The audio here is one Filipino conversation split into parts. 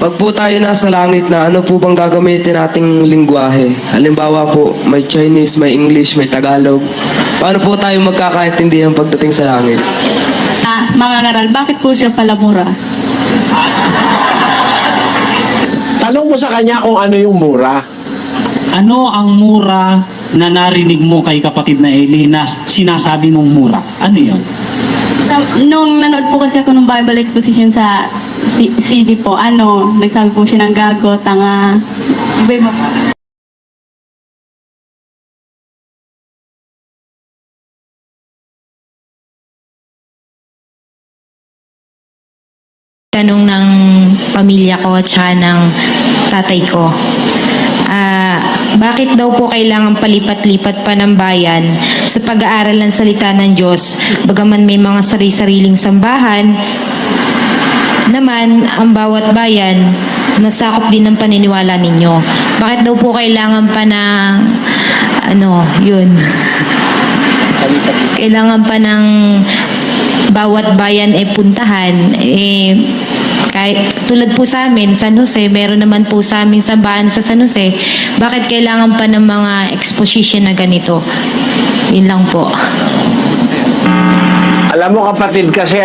Pag po tayo nasa langit na, ano po bang gagamitin nating lingwahe? Halimbawa po, may Chinese, may English, may Tagalog. Paano po tayo magkakaintindihan pagdating sa langit? Mga ngaral, bakit po siya pala mura? Tanong mo sa kanya kung ano yung mura. Ano ang mura na narinig mo kay kapatid na Eli na sinasabi mong mura? Ano yun? Nung nanood po kasi ako ng Bible exposition sa CD po, nagsabi po siya ng gago, tanga, iba-iba po. Tanong ng pamilya ko at saka ng tatay ko. Bakit daw po kailangan palipat-lipat pa ng bayan sa pag-aaral ng salita ng Diyos, bagaman may mga sari-sariling sambahan, naman ang bawat bayan nasakop din ng paniniwala ninyo. Bakit daw po kailangan pa na kailangan pa ng bawat bayan puntahan, kahit tulad po sa amin, San Jose, meron naman po sa amin sambahan sa San Jose, bakit kailangan pa ng mga exposition na ganito? Yun lang po. Alam mo kapatid kasi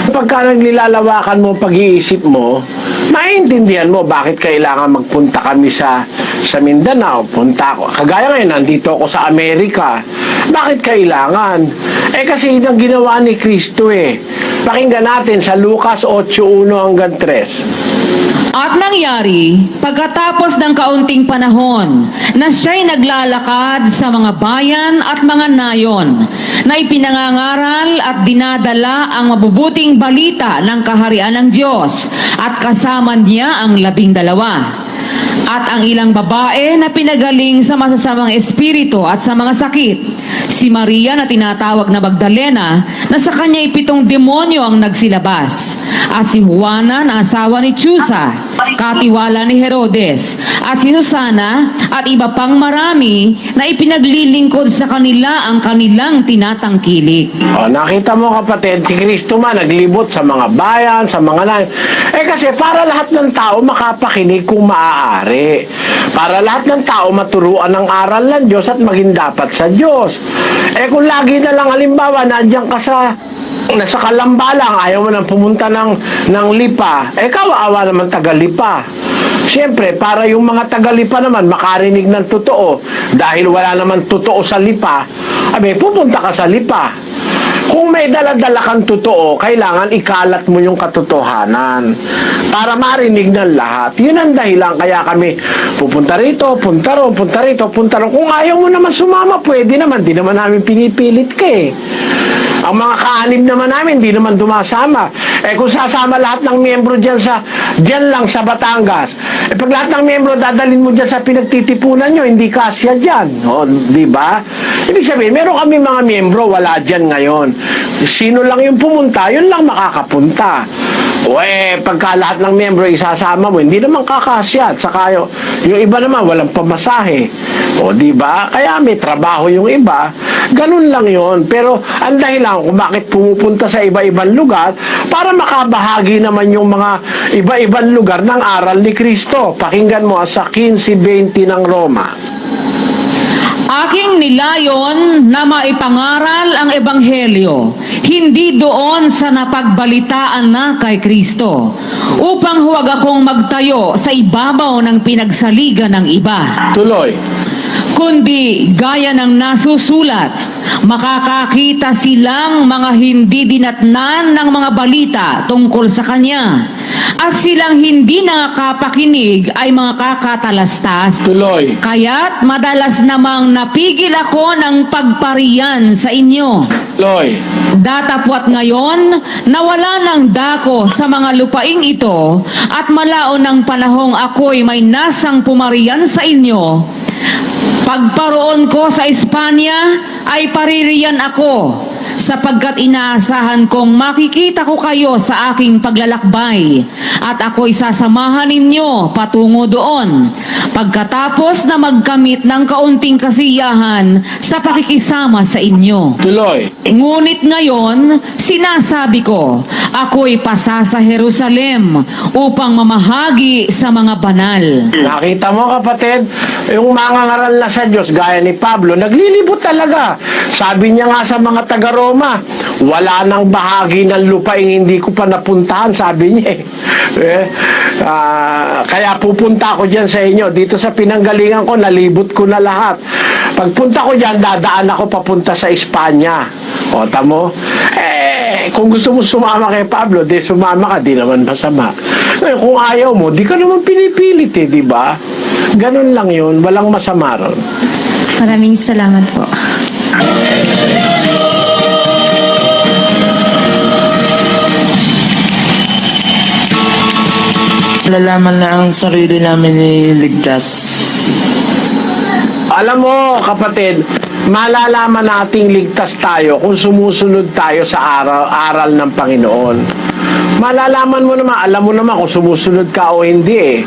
pagka naglilalawakan mo pag-iisip mo, maintindihan mo bakit kailangan magpunta kami sa Mindanao. Punta ako. Kagaya ngayon, nandito ako sa Amerika. Bakit kailangan? Kasi yun ang ginawa ni Kristo Pakinggan natin sa Lucas 8:1 hanggang 3. At nangyari, pagkatapos ng kaunting panahon, na siya'y naglalakad sa mga bayan at mga nayon, na ipinangangaral at dinadala ang mabubuting balita ng kaharian ng Diyos, at kasama niya ang 12. At ang ilang babae na pinagaling sa masasamang espiritu at sa mga sakit, si Maria na tinatawag na Magdalena, na sa kanya 7 demonyo ang nagsilabas, at si Juana na asawa ni Chusa, katiwala ni Herodes, at si Susana at iba pang marami na ipinaglilingkod sa kanila ang kanilang tinatangkilik. Nakita mo kapatid, si Kristo naglibot sa mga bayan, sa mga kasi para lahat ng tao makapakinig kung maaari. Para lahat ng tao maturuan ng aral ng Diyos at maging dapat sa Diyos. Kung lagi na lang halimbawa nandiyan ka nasa Kalamba lang, ayaw mo nang pumunta ng Lipa, kawawa naman taga-Lipa. Siyempre, para yung mga taga-Lipa naman makarinig ng totoo, dahil wala naman totoo sa Lipa, pupunta ka sa Lipa. Kung may dala-dala kang totoo, kailangan ikalat mo yung katotohanan para marinig ng lahat. Yun ang dahilan kaya kami pupunta rito, punta ron, punta rito, punta ron. Kung ayaw mo naman sumama, pwede naman. Di naman namin pinipilit ka Ang mga kaanib naman namin, di naman dumasama. Kung sasama lahat ng miyembro dyan lang sa Batangas, pag lahat ng miyembro dadalhin mo dyan sa pinagtitipunan nyo, hindi kasya dyan. Di ba? Ibig sabihin, meron kami mga miyembro, wala dyan ngayon. Sino lang yung pumunta, yun lang makakapunta. Pagka lahat ng miyembro isasama mo, hindi naman kakasya. At saka yung iba naman, walang pamasahe. Di ba? Kaya may trabaho yung iba. Ganun lang yon. Pero ang dahilan kung bakit pumupunta sa iba-ibang lugar, para makabahagi naman yung mga iba-ibang lugar ng aral ni Kristo. Pakinggan mo sa 15:20 ng Roma. Aking nilayon na maipangaral ang Ebanghelyo, hindi doon sa napagbalitaan na kay Kristo, upang huwag akong magtayo sa ibabaw ng pinagsaligan ng iba. Tuloy. Kundi gaya ng nasusulat, makakakita silang mga hindi dinatnan ng mga balita tungkol sa Kanya, at silang hindi nakakapakinig ay mga kakatalastas. Tuloy. Kaya't madalas namang napigil ako ng pagpariyan sa inyo. Tuloy. Datapwat ngayon, nawala ng dako sa mga lupaing ito, at malaon ng panahong ako'y may nasang pumariyan sa inyo. Pagparoon ko sa Espanya ay paririyan ako, sapagkat inaasahan kong makikita ko kayo sa aking paglalakbay at ako'y sasamahan ninyo patungo doon pagkatapos na magkamit ng kaunting kasiyahan sa pakikisama sa inyo. Tuloy. Ngunit ngayon, sinasabi ko, ako'y pasa sa Jerusalem upang mamahagi sa mga banal. Nakita mo kapatid, yung mga ngaral na sa Diyos, gaya ni Pablo, naglilibot talaga. Sabi niya nga sa mga taga-Roma, wala nang bahagi ng lupaing hindi ko pa napuntahan, sabi niya. Kaya pupunta ako dyan sa inyo. Dito sa pinanggalingan ko, nalibot ko na lahat. Pagpunta ko dyan, dadaan ako papunta sa Espanya. O, tamo? Kung gusto mo sumama kay Pablo, di sumama ka, di naman masama. Kung ayaw mo, di ka naman pinipilit di ba? Ganun lang yun, walang masama ron. Maraming salamat po. Nalalaman na ang sarili namin niligtas. Alam mo, kapatid, malalaman nating ligtas tayo kung sumusunod tayo sa aral ng Panginoon. Malalaman mo naman, alam mo naman kung sumusunod ka o hindi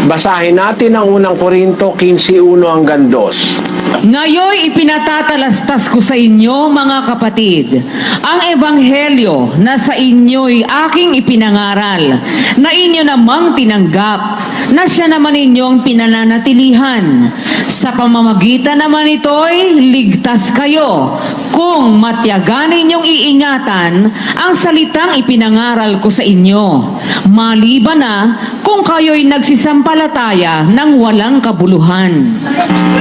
Basahin natin ang unang Korinto 15:1 hanggang 2. Ngayoy ipinatatalastas ko sa inyo, mga kapatid, ang ebanghelyo na sa inyo'y aking ipinangaral, na inyo namang tinanggap, na siya naman inyong pinananatilihan. Sa pamamagitan naman ito'y ligtas kayo, kung matyagan ninyong iingatan ang salitang ipinangaral ko sa inyo, maliban na kung kayo'y nagsisampalataya ng walang kabuluhan.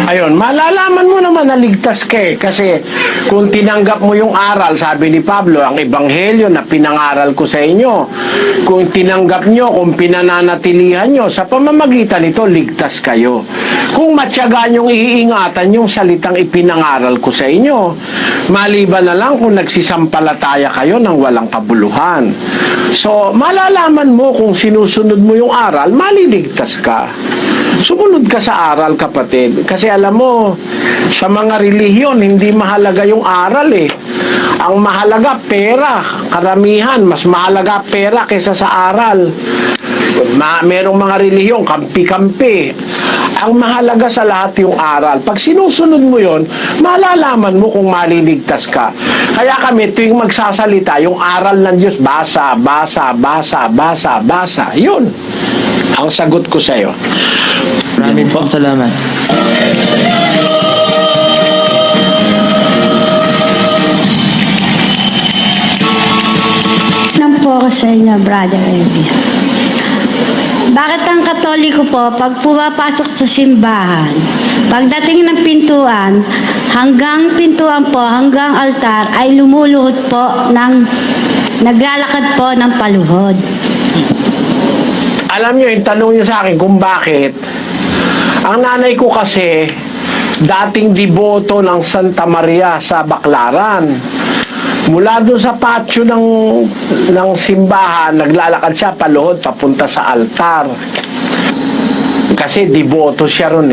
Ayun, malalaman mo naman na ligtas ka kasi kung tinanggap mo yung aral, sabi ni Pablo, ang ebanghelyo na pinangaral ko sa inyo, kung tinanggap nyo, kung pinananatilihan nyo, sa pamamagitan nito, ligtas kayo. Kung matyaga nyong iingatan yung salitang ipinangaral ko sa inyo, maliban na lang kung nagsisampalataya kayo ng walang kabuluhan. So, malalaman mo kung sinusunod mo yung aral, maliligtas ka. Sumunod ka sa aral, kapatid. Kasi alam mo, sa mga relihiyon, hindi mahalaga yung aral Ang mahalaga, pera. Karamihan, mas mahalaga pera kaysa sa aral. Merong mga relihiyon, kampi-kampi. Ang mahalaga sa lahat yung aral. Pag sinusunod mo yon, malalaman mo kung maliligtas ka. Kaya kami, tuwing magsasalita, yung aral ng Diyos, basa, basa, basa, basa, basa. Yun ang sagot ko sa'yo. Maraming po salamat. Nang po ako sa inyo, Brother Eddie. Bakit ang Katoliko po, pag pumapasok sa simbahan, pagdating ng pintuan, hanggang pintuan po, hanggang altar, ay lumuluhod po naglalakad po ng paluhod? Alam nyo, yung tanong nyo sa akin kung bakit. Ang nanay ko kasi, dating deboto ng Santa Maria sa Baclaran. Mula doon sa patio ng simbahan, naglalakad siya paluhod papunta sa altar. Kasi deboto siya ron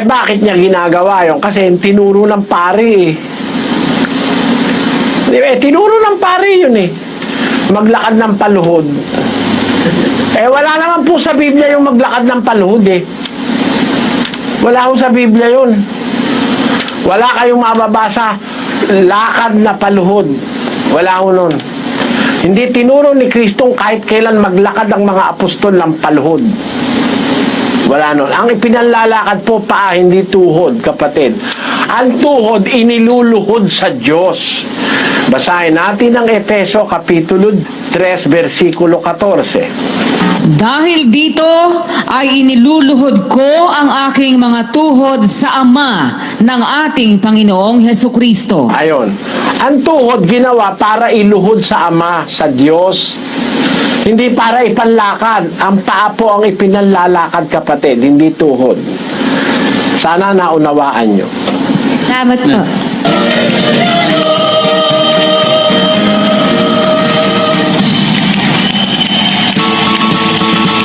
bakit niya ginagawa yun? Kasi tinuro ng pari tinuro ng pari yun maglakad ng paluhod. Wala naman po sa Biblia yung maglakad ng paluhod Wala po sa Biblia yun. Wala kayong mababasa lakad na paluhod. Wala ko nun. Hindi tinuro ni Kristong kahit kailan maglakad ang mga apostol ng paluhod. Wala nun. Ang ipinalalakad po paa, hindi tuhod, kapatid. Ang tuhod, iniluluhod sa Diyos. Basahin natin ang Efeso Kapitulo 3, versikulo 14. Dahil dito ay iniluluhod ko ang aking mga tuhod sa Ama ng ating Panginoong Hesukristo. Ayon. Ang tuhod ginawa para iluhod sa Ama, sa Diyos. Hindi para ipanlakad. Ang paa po ang ipinalalakad, kapatid, hindi tuhod. Sana naunawaan nyo. Salamat po.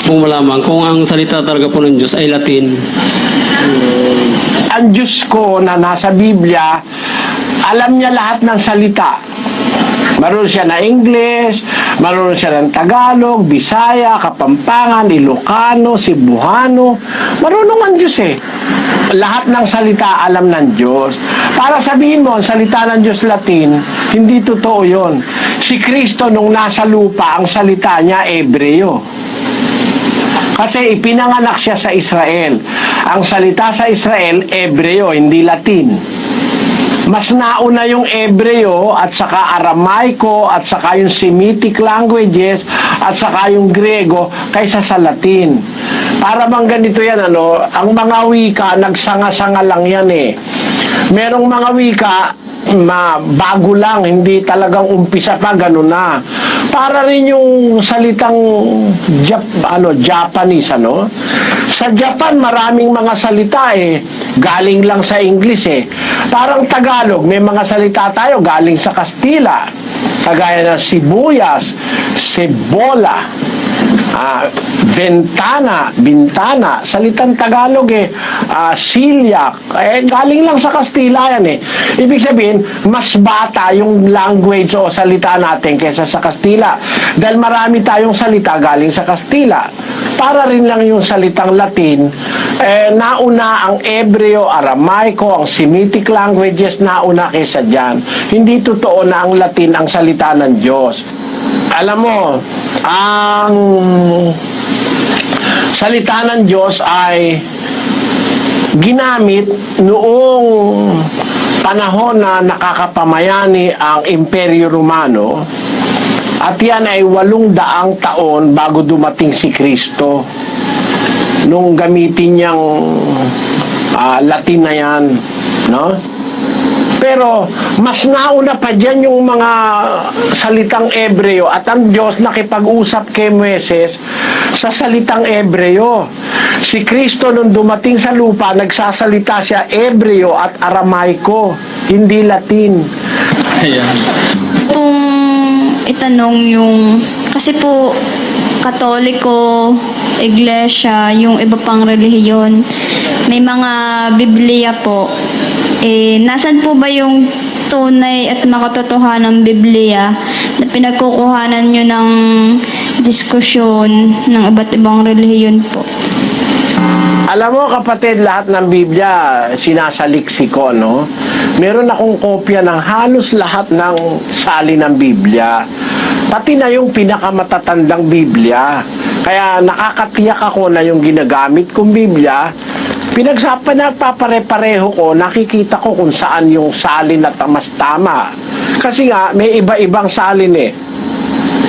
Kung malaman kung ang salita talaga po ng Diyos ay Latin. Ang Diyos ko na nasa Biblia, Alam niya lahat ng salita. Marunong siya na English, marunong siya ng Tagalog, Bisaya, Kapampangan, Ilocano, Cebuano. Marunong ang Diyos eh. Lahat ng salita alam ng Diyos. Para sabihin mo, ang salita ng Diyos Latin, hindi totoo yon. Si Kristo nung nasa lupa, ang salita niya Ebreo. Kasi ipinanganak siya sa Israel. Ang salita sa Israel, Ebreo, hindi Latin. Mas nauna yung Ebreo at saka Aramaiko at saka yung Semitic languages at saka yung Grego kaysa sa Latin. Para bang ganito yan, ang mga wika, nagsanga-sanga lang yan eh. Merong mga wika, bago lang, hindi talagang umpisa pa, ganun na. Para rin yung salitang Japanese, Sa Japan, maraming mga salita eh. Galing lang sa English eh. Parang Tagalog, may mga salita tayo galing sa Kastila. Kagaya ng sibuyas, sebola, bintana, salitang Tagalog silyak, galing lang sa Kastila yan eh. Ibig sabihin, mas bata yung language o salita natin kaysa sa Kastila. Dahil marami tayong salita galing sa Kastila. Para rin lang yung salitang Latin, nauna ang Ebreo, Aramaiko, ang Semitic languages, nauna kaysa dyan. Hindi totoo na ang Latin ang salita ng Diyos. Alam mo, ang salita ng Diyos ay ginamit noong panahon na nakakapamayani ang Imperyo Romano, at yan ay 800 taon bago dumating si Kristo nung gamitin niyang Latin na yan, Pero mas nauna pa dyan yung mga salitang Ebreo, at ang Diyos nakipag-usap kay Moises sa salitang Ebreo. Si Kristo nung dumating sa lupa, nagsasalita siya Ebreo at Aramaiko, hindi Latin. Kung itanong yung, kasi po, Katoliko, Iglesia, yung iba pang relihiyon, may mga Biblia po. Nasan po ba yung tunay at makatotohanang Biblia na pinagkukuhanan nyo ng diskusyon ng iba't ibang relihiyon po? Alam mo kapatid, lahat ng Biblia sinasaliksik ko, Meron akong kopya ng halos lahat ng sali ng Biblia. Pati na yung pinakamatatandang Biblia. Kaya nakakatiyak ako na yung ginagamit kong Biblia, pinagpapare-pareho ko, nakikita ko kung saan yung salin na mas tama. Kasi nga, may iba-ibang salin eh.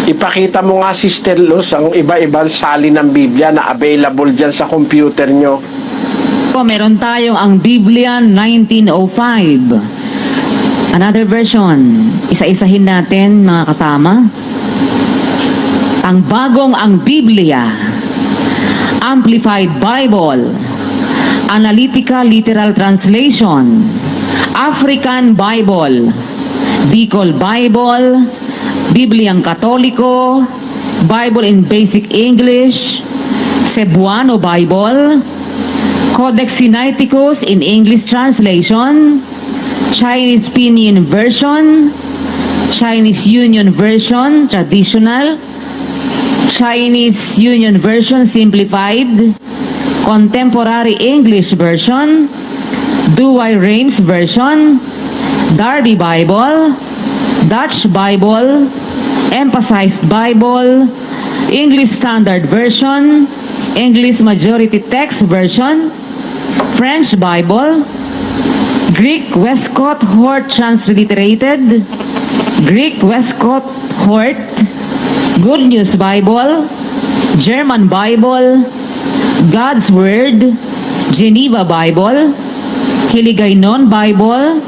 Ipakita mo nga, Sister Luz, ang iba-ibang salin ng Biblia na available dyan sa computer nyo. Meron tayong ang Biblia 1905. Another version. Isa-isahin natin, mga kasama. Ang Biblia. Amplified Bible. Analytical Literal Translation. African Bible. Bicol Bible. Bibliang Katoliko. Bible in Basic English. Cebuano Bible. Codex Sinaiticus in English translation, Chinese Pinyin version, Chinese Union version traditional, Chinese Union version simplified, Contemporary English version, Douay-Rheims version, Darby Bible, Dutch Bible, Emphasized Bible, English Standard Version, English Majority Text Version, French Bible, Greek Westcott Hort Transliterated, Greek Westcott Hort, Good News Bible, German Bible, God's Word, Geneva Bible, Hiligaynon Bible,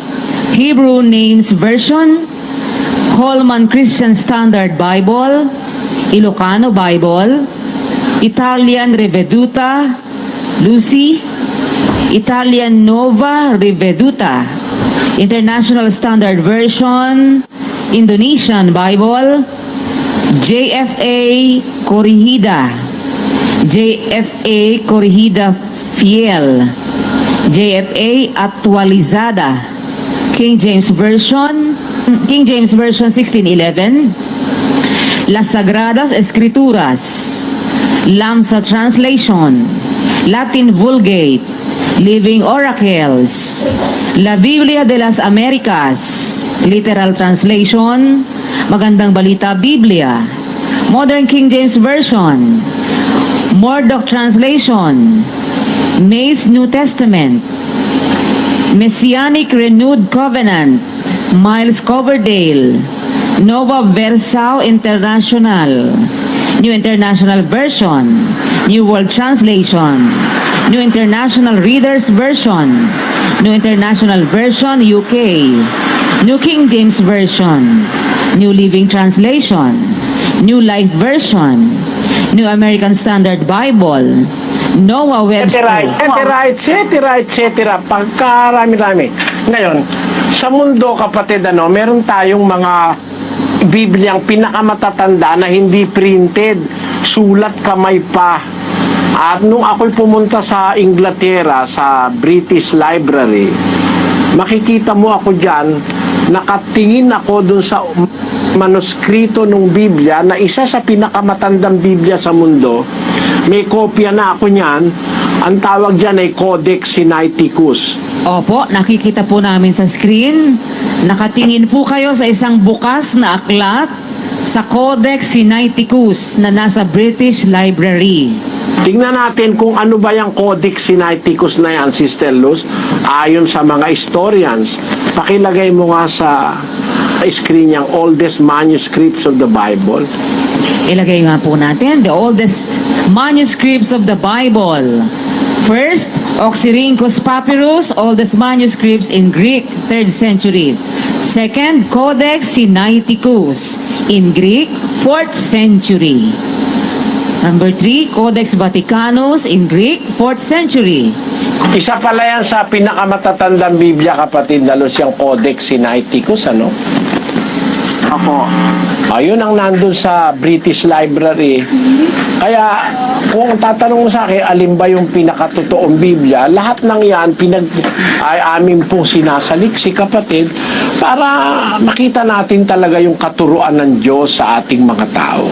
Hebrew Names Version, Holman Christian Standard Bible, Ilocano Bible, Italian Riveduta, Lucy, Italian Nova Riveduta, International Standard Version, Indonesian Bible, JFA Corrigida, JFA Corrigida Fiel, JFA Actualizada, King James Version 1611, Las Sagradas Escrituras, Lamsa Translation, Latin Vulgate, Living Oracles, La Biblia de las Americas, Literal Translation, Magandang Balita Biblia, Modern King James Version, Murdoch Translation, May's New Testament, Messianic Renewed Covenant, Miles Coverdale, Nova Verso International, New International Version, New World Translation, New International Reader's Version, New International Version UK, New King James Version, New Living Translation, New Life Version, New American Standard Bible, Noah Webster. etc. Pagkarami-rami. Ngayon, sa mundo, kapatid, meron tayong mga Bibliang pinakamatatanda na hindi printed, sulat kamay pa. At nung ako'y pumunta sa Inglaterra, sa British Library, makikita mo ako dyan, nakatingin ako dun sa manuskrito ng Biblia na isa sa pinakamatandang Biblia sa mundo. May kopya na ako niyan. Ang tawag dyan ay Codex Sinaiticus. Opo, nakikita po namin sa screen. Nakatingin po kayo sa isang bukas na aklat sa Codex Sinaiticus na nasa British Library. Tingnan natin kung ano ba yung Codex Sinaiticus na yan, Sister Luz, ayon sa mga historians. Pakilagay mo nga sa screen yung oldest manuscripts of the Bible. Ilagay nga po natin, the oldest manuscripts of the Bible. First, Oxyrhynchus Papyrus, oldest manuscripts in Greek, 3rd centuries. Second, Codex Sinaiticus, in Greek, 4th century. Number 3, Codex Vaticanus, in Greek, 4th century. Isa pala yan sa pinakamatatandang Biblia, kapatid, lalo siyang Codex Sinaiticus, ano? Ako. Ayun ang nandun sa British Library. Kaya, kung tatanong mo sa akin, alin ba yung pinakatotoong Biblia, lahat ng yan, ay amin pong sinasaliksik, kapatid, para makita natin talaga yung katuruan ng Diyos sa ating mga tao.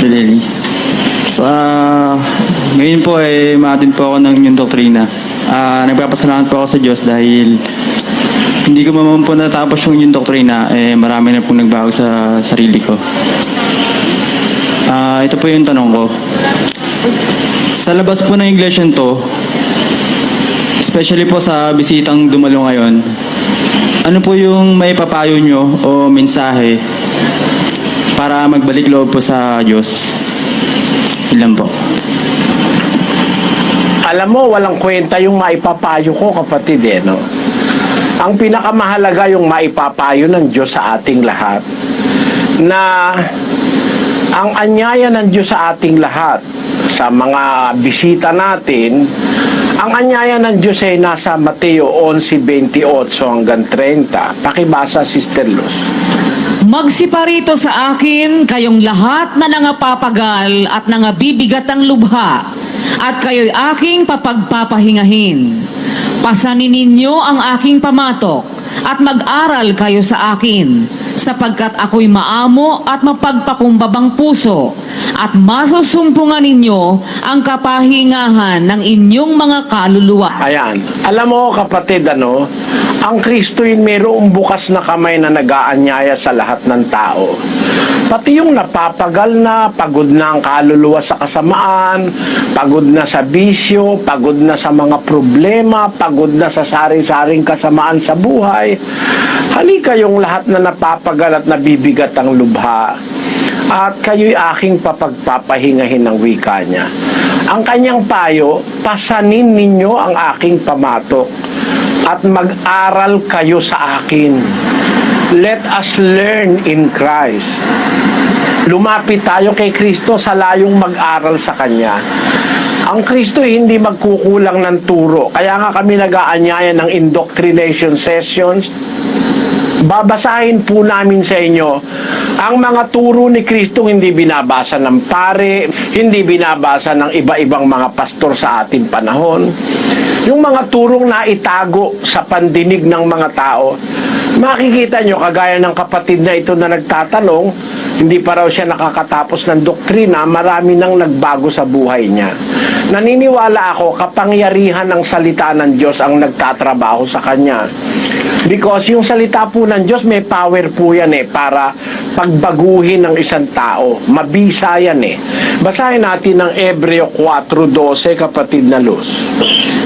Lily. Ngayon po ay maatin po ako ng yung doktrina. Nagpapasalamat po ako sa Diyos dahil hindi ko naman po natapos yung doktrina, marami na pong nagbago sa sarili ko. Ito po yung tanong ko. Sa labas po ng iglesia to, especially po sa bisitang dumalo ngayon, ano po yung may papayo nyo o mensahe para magbalik loob po sa Diyos? Ilan po? Alam mo, walang kwenta yung maipapayo ko, kapatid, no? Ang pinakamahalaga yung maipapayo ng Diyos sa ating lahat, na ang anyaya ng Diyos sa ating lahat, sa mga bisita natin, ang anyaya ng Diyos ay nasa Mateo 11:28 hanggang 30. Pakibasa, Sister Luz. Magsiparito sa akin kayong lahat na nangapapagal at nangabibigat ang lubha, at kayo'y aking papagpapahingahin. Pasanin ninyo ang aking pamatok, at mag-aral kayo sa akin, sapagkat ako'y maamo at mapagpakumbabang puso, at masusumpungan ninyo ang kapahingahan ng inyong mga kaluluwa. Ayan. Alam mo, kapatid, ang Kristo'y mayroong bukas na kamay na nag-aanyaya sa lahat ng tao. Pati yung napapagal na, pagod na ang kaluluwa sa kasamaan, pagod na sa bisyo, pagod na sa mga problema, pagod na sa sari-saring kasamaan sa buhay. Halika yung lahat na napapagal at nabibigat ang lubha, at kayo'y aking papagpapahingahin ng wika niya. Ang kanyang payo, pasanin ninyo ang aking pamatok at mag-aral kayo sa akin. Let us learn in Christ. Lumapit tayo kay Kristo sa layong mag-aral sa Kanya. Ang Kristo hindi magkukulang ng turo. Kaya nga kami nag-aanyaya ng indoctrination sessions, babasahin po namin sa inyo ang mga turo ni Kristo, hindi binabasa ng pare, hindi binabasa ng iba-ibang mga pastor sa ating panahon. Yung mga turong naitago sa pandinig ng mga tao. Makikita nyo, kagaya ng kapatid na ito na nagtatanong, hindi pa raw siya nakakatapos ng doktrina, marami nang nagbago sa buhay niya. Naniniwala ako, kapangyarihan ng salita ng Diyos ang nagtatrabaho sa kanya. Because yung salita po ng Diyos, may power po yan para pagbaguhin ng isang tao. Mabisa yan Basahin natin ng Hebreo 4:12, kapatid na Luz.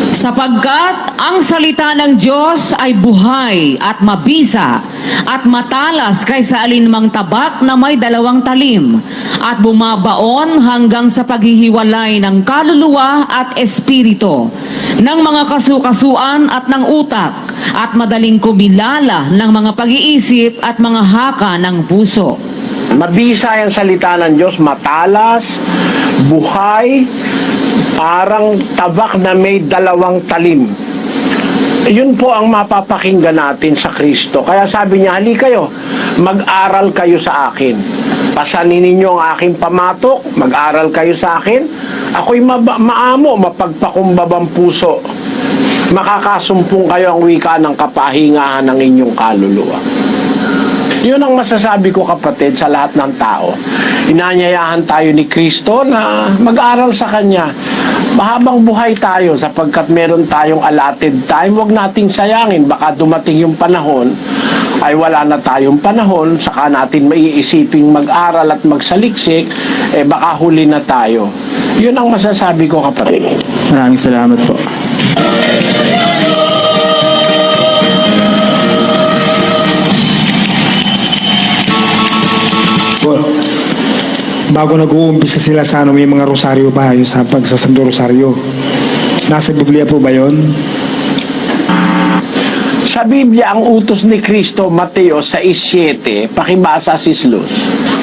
Sapagkat ang salita ng Diyos ay buhay at mabisa at matalas kaysa alinmang tabak na may 2 talim at bumabaon hanggang sa paghihiwalay ng kaluluwa at espiritu, ng mga kasukasuan at ng utak, at madaling kumilala ng mga pag-iisip at mga haka ng puso. Mabisa yung salita ng Diyos, matalas, buhay, parang tabak na may 2 talim. Yun po ang mapapakinggan natin sa Kristo. Kaya sabi niya, hali kayo, mag-aral kayo sa akin. Pasanin ninyo ang aking pamatok, mag-aral kayo sa akin. Ako'y maamo, mapagpakumbabang puso. Makakasumpong kayo ang wika ng kapahingahan ng inyong kaluluwa. Yun ang masasabi ko, kapatid, sa lahat ng tao. Inanyayahan tayo ni Kristo na mag-aral sa Kanya. Mahabang buhay tayo sapagkat meron tayong allotted time. Huwag nating sayangin. Baka dumating yung panahon ay wala na tayong panahon, saka natin maiisiping mag-aral at magsaliksik, baka huli na tayo. Yun ang masasabi ko, kapatid. Maraming salamat po. Bago nag-uumpisa sila sa may mga rosaryo pa, yung sa pagsasando rosaryo. Nasa Biblia po ba yun? Sa Biblia, ang utos ni Kristo, Mateo 6:7, pakibasa si Luz.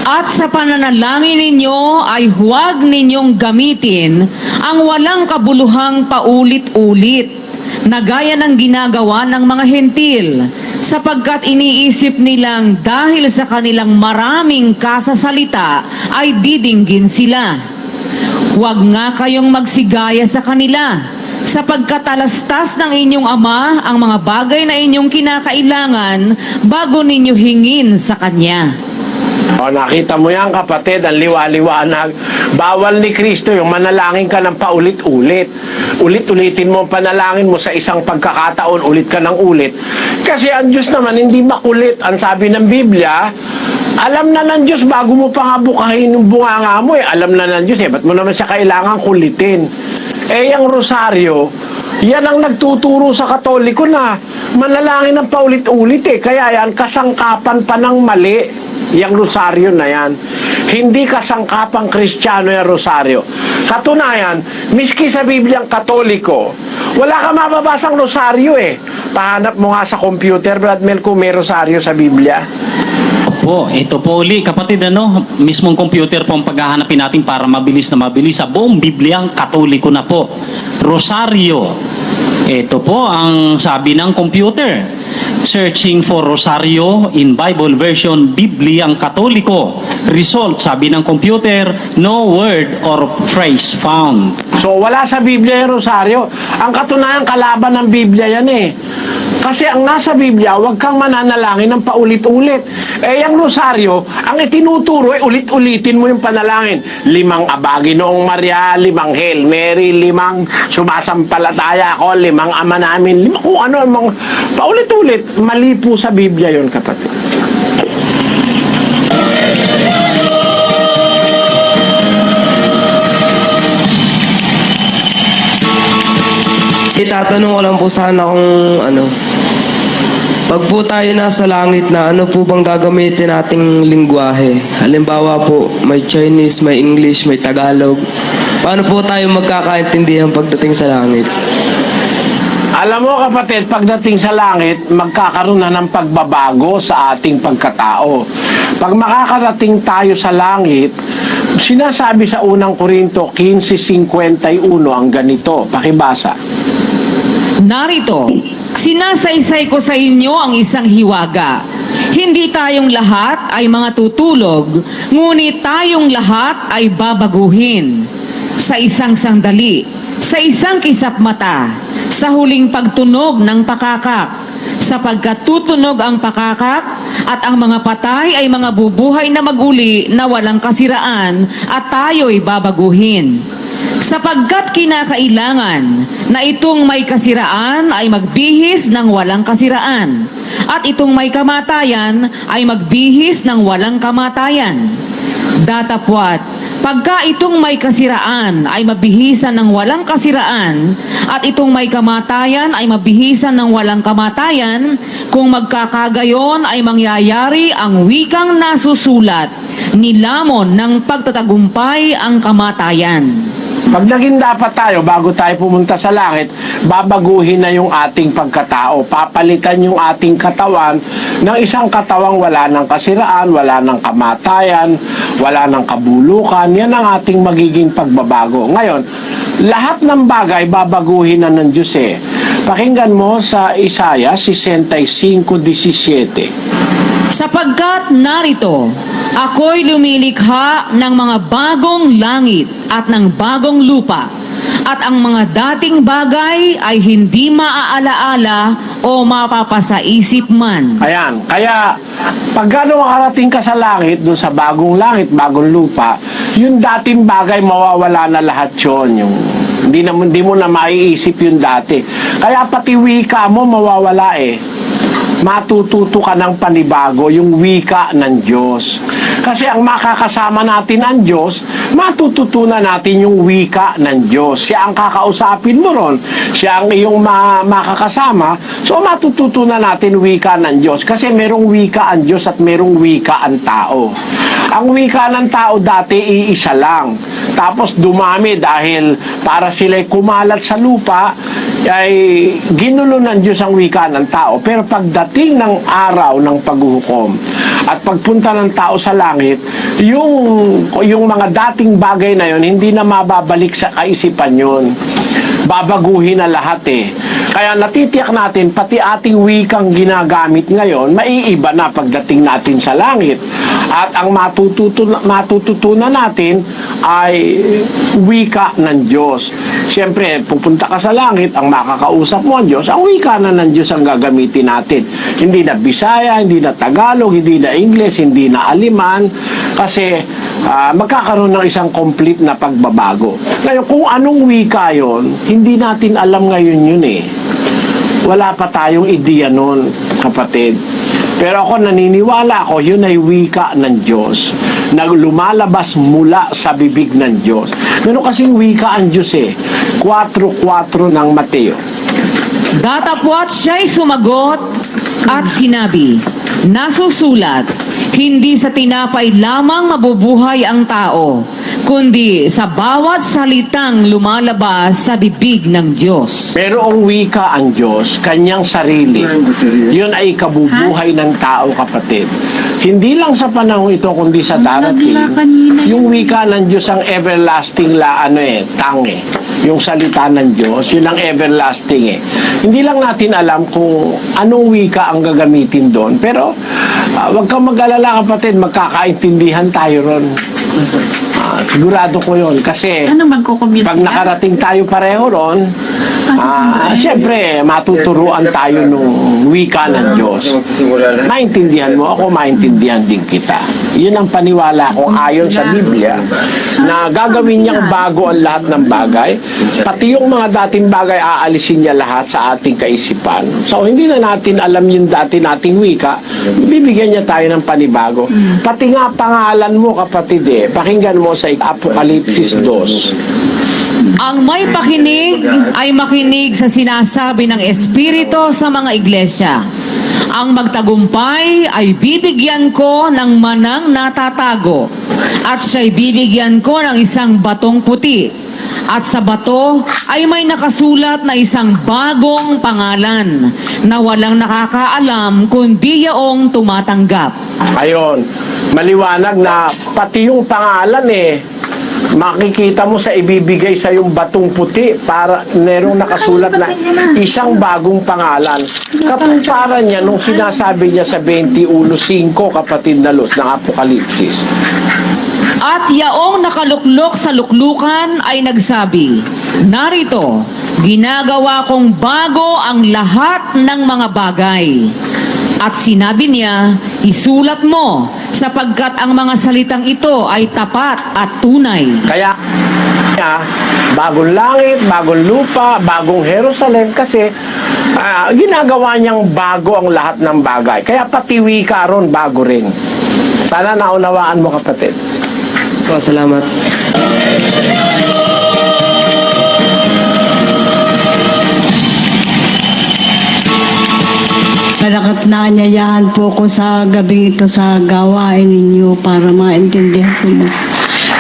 At sa pananalangin ninyo ay huwag ninyong gamitin ang walang kabuluhang paulit-ulit, na gaya ng ginagawa ng mga hentil, sapagkat iniisip nilang dahil sa kanilang maraming kasasalita ay didinggin sila. Huwag nga kayong magsigaya sa kanila, sapagkat alastas ng inyong Ama ang mga bagay na inyong kinakailangan bago ninyo hingin sa Kanya. O, nakita mo yan, kapatid, ang liwa-liwanag. Bawal ni Kristo yung manalangin ka ng paulit-ulit. Ulit-ulitin mo ang panalangin mo sa isang pagkakataon, ulit ka ng ulit. Kasi ang Diyos naman hindi makulit. Ang sabi ng Biblia, alam na ng Diyos bago mo pa nga bukahin yung bunganga mo alam na ng Diyos ba't mo naman siya kailangan kulitin? Yung rosaryo, yan ang nagtuturo sa Katoliko na manalangin ng paulit-ulit Kaya yan, kasangkapan pa ng mali. Yang rosaryo na yan. Hindi kasangkapang Kristiyano yung rosaryo. Katunayan, miski sa Bibliang Katoliko, wala ka mababasang rosaryo Pahanap mo nga sa computer, Brad Mel, kung may rosaryo sa Biblia. Opo, ito po uli, kapatid, mismong computer po ang paghahanapin natin para mabilis na mabilis. Sa buong Bibliang Katoliko na po. Rosaryo. Ito po ang sabi ng computer. Searching for Rosario in Bible version Bibliang Katoliko. Result, sabi ng computer, no word or phrase found. So, wala sa Biblia yung rosaryo. Ang katunayan, kalaban ng Biblia yan Kasi ang nasa Biblia, huwag kang mananalangin ng paulit-ulit. Yung rosaryo, ang itinuturo ulit-ulitin mo yung panalangin. 5 Aba Ginoong Maria, 5 Hail Mary, 5 sumasampalataya ako, 5 Ama namin, 5 kung ano, paulit-ulit. Mali po sa Biblia yun, kapatid. Itatanong ko lang po sana kung pag po tayo nasa langit na, ano po bang gagamitin nating lingwahe? Halimbawa po, may Chinese, may English, may Tagalog. Paano po tayo magkakaintindihan pagdating sa langit? Alam mo, kapatid, pagdating sa langit, magkakaroon na ng pagbabago sa ating pagkatao. Pag makakarating tayo sa langit, sinasabi sa unang Korinto 15:51 ang ganito. Pakibasa. Narito, sinasaysay ko sa inyo ang isang hiwaga. Hindi tayong lahat ay mga tutulog, ngunit tayong lahat ay babaguhin. Sa isang sandali, sa isang kisap mata, sa huling pagtunog ng pakakak, sapagkat tutunog ang pakakak at ang mga patay ay mga bubuhay na maguli na walang kasiraan at tayo'y babaguhin. Sapagkat kinakailangan na itong may kasiraan ay magbihis ng walang kasiraan at itong may kamatayan ay magbihis ng walang kamatayan. Datapwat, pagka itong may kasiraan ay mabihisan ng walang kasiraan at itong may kamatayan ay mabihisan ng walang kamatayan, kung magkakagayon ay mangyayari ang wikang nasusulat, nilamon ng pagtatagumpay ang kamatayan. Pag naging dapat tayo, bago tayo pumunta sa langit, babaguhin na yung ating pagkatao. Papalitan yung ating katawan ng isang katawang wala ng kasiraan, wala ng kamatayan, wala ng kabulukan. Yan ang ating magiging pagbabago. Ngayon, lahat ng bagay babaguhin na ng Diyos eh. Pakinggan mo sa Isaiah 65:17. Sapagkat narito, ako'y lumilikha ng mga bagong langit at ng bagong lupa, at ang mga dating bagay ay hindi maaalaala o mapapasaisip man. Ayan, kaya pag gano'ng makarating ka sa langit, doon sa bagong langit, bagong lupa, yung dating bagay mawawala na lahat yun. Hindi mo na maiisip yung dati. Kaya pati wika mo mawawala eh. Matututo ka ng panibago, yung wika ng Diyos. Kasi ang makakasama natin ang Diyos, matututunan natin yung wika ng Diyos. Siya ang kakausapin mo ron. Siya ang iyong makakasama. So matututunan natin wika ng Diyos. Kasi merong wika ang Diyos at merong wika ang tao. Ang wika ng tao dati iisa lang. Tapos dumami dahil para sila'y kumalat sa lupa, ay ginulo ng Diyos ang wika ng tao. Pero pagdating ng araw ng paghuhukom at pagpunta ng tao sa langit, yung mga dating bagay na yon hindi na mababalik sa kaisipan yon. Babaguhin na lahat eh. Kaya natitiyak natin, pati ating wikang ginagamit ngayon, maiiba na pagdating natin sa langit. At ang matututunan natin ay wika ng Diyos. Siyempre, pupunta ka sa langit, ang makakausap mo ang Diyos, ang wika na ng Diyos ang gagamitin natin. Hindi na Bisaya, hindi na Tagalog, hindi na English, hindi na Aliman, kasi magkakaroon ng isang complete na pagbabago. Ngayon, kung anong wika yon, hindi natin alam ngayon yun eh. Wala pa tayong ideya nun, kapatid. Pero ako naniniwala ako, yun ay wika ng Diyos na lumalabas mula sa bibig ng Diyos. Meron kasing wika ang Diyos eh. 4:4 ng Mateo. Datapwat siya'y sumagot at sinabi, nasusulat, hindi sa tinapay lamang mabubuhay ang tao, kundi sa bawat salitang lumalabas sa bibig ng Diyos. Pero ang wika ang Diyos, kanyang sarili. Yun ay kabubuhay ng tao, kapatid. Hindi lang sa panahon ito, kundi sa darating. Yung wika ng Diyos ang everlasting tangi. Yung salita ng Diyos, yun ang everlasting eh. Hindi lang natin alam kung anong wika ang gagamitin doon. Pero wag kang mag-alala, kapatid, magkakaintindihan tayo ron. Sigurado ko yun. Kasi pag nakarating tayo pareho ron, siyempre, matuturuan tayo nung wika ng Diyos. Maintindihan mo ako, maintindihan din kita. Yun ang paniwala ko ayon sa Biblia, na gagawin niyang bago ang lahat ng bagay. Pati yung mga dating bagay, aalisin niya lahat sa ating kaisipan. So, hindi na natin alam yung dati nating wika, bibigyan niya tayo ng panibago. Pati nga pangalan mo, kapatid pakinggan mo sa Apokalipsis 2. Ang may pakinig ay makinig sa sinasabi ng Espiritu sa mga iglesia. Ang magtagumpay ay bibigyan ko ng manang natatago, at siya'y bibigyan ko ng isang batong puti. At sa bato ay may nakasulat na isang bagong pangalan na walang nakakaalam kundi yaong tumatanggap. Ayon, maliwanag na pati yung pangalan makikita mo sa ibibigay sa yung batong puti para merong nakasulat na isang bagong pangalan. Katuparan niya nung sinasabi niya sa 21:5, kapatid na Luz, ng Apokalipsis. At yaong nakaluklok sa luklukan ay nagsabi, "Narito, ginagawa kong bago ang lahat ng mga bagay." At sinabi niya, "Isulat mo, sapagkat ang mga salitang ito ay tapat at tunay." Kaya, bagong langit, bagong lupa, bagong Jerusalem, kasi ginagawa niyang bago ang lahat ng bagay. Kaya pati wika ron, bago rin. Sana naunawaan mo, kapatid. Po, salamat. Malakat na anyayahan po ko sa gabi ito sa gawain ninyo para maintindihan ko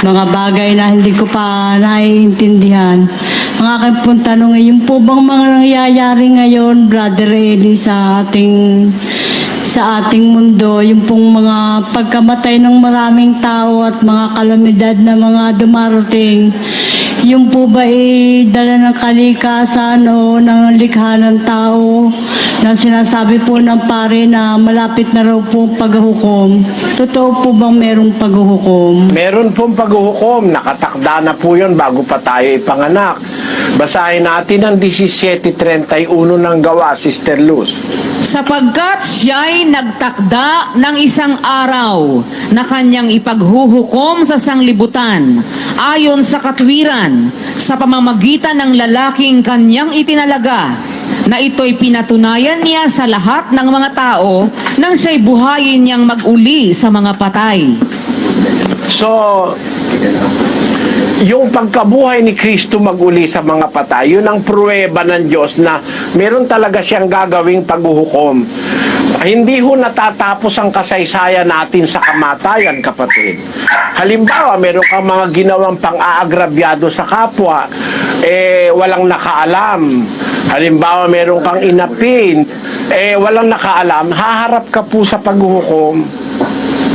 mga bagay na hindi ko pa naiintindihan. Ang aking pong tanong ay, yung po bang mga nangyayari ngayon, Brother Eli, sa ating mundo, yung pong mga pagkamatay ng maraming tao at mga kalamidad na mga dumarating, yung po ba dala ng kalikasan o ng likha ng tao na sinasabi po ng pare na malapit na raw po paghuhukom? Totoo po bang merong paghuhukom? Meron pong paghuhukom, nakatakda na po yun bago pa tayo ipanganak. Basahin natin ang 17:31 ng Gawa, Sister Luz. Sapagkat siya'y nagtakda ng isang araw na kanyang ipaghuhukom sa sanglibutan ayon sa katwiran sa pamamagitan ng lalaking kanyang itinalaga, na ito'y pinatunayan niya sa lahat ng mga tao nang siya'y buhayin niyang mag-uli sa mga patay. So, yung pagkabuhay ni Kristo mag-uli sa mga patay, yun ang pruweba ng Diyos na meron talaga siyang gagawing paghuhukom. Hindi ho natatapos ang kasaysayan natin sa kamatayan, kapatid. Halimbawa, meron kang mga ginawang pang-aagrabyado sa kapwa, walang nakaalam. Halimbawa, meron kang inapin, walang nakaalam, haharap ka po sa paghuhukom.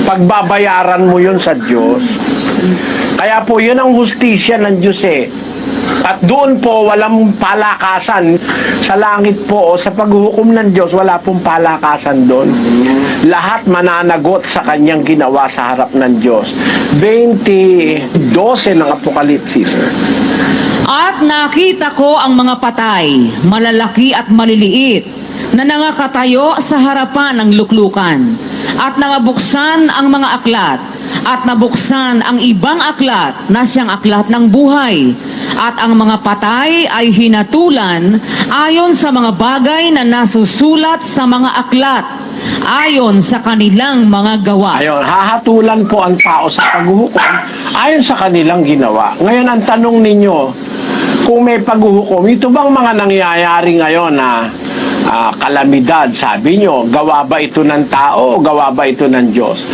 Pagbabayaran mo yun sa Diyos. Kaya po, yun ang hustisya ng Diyos At doon po, walang palakasan. Sa langit po, o sa paghuhukom ng Diyos, wala pong palakasan doon. Lahat mananagot sa kanyang ginawa sa harap ng Diyos. 20:12 ng Apokalipsis. At nakita ko ang mga patay, malalaki at maliliit, na nangakatayo sa harapan ng luklukan, at nangabuksan ang mga aklat, at nabuksan ang ibang aklat na siyang aklat ng buhay, at ang mga patay ay hinatulan ayon sa mga bagay na nasusulat sa mga aklat, ayon sa kanilang mga gawa. Ayon, hahatulan po ang tao sa paghuhukom ayon sa kanilang ginawa. Ngayon, ang tanong ninyo, kung may paghuhukom, ito bang mga nangyayari ngayon na kalamidad, sabi nyo, gawa ba ito ng tao o gawa ba ito ng Diyos?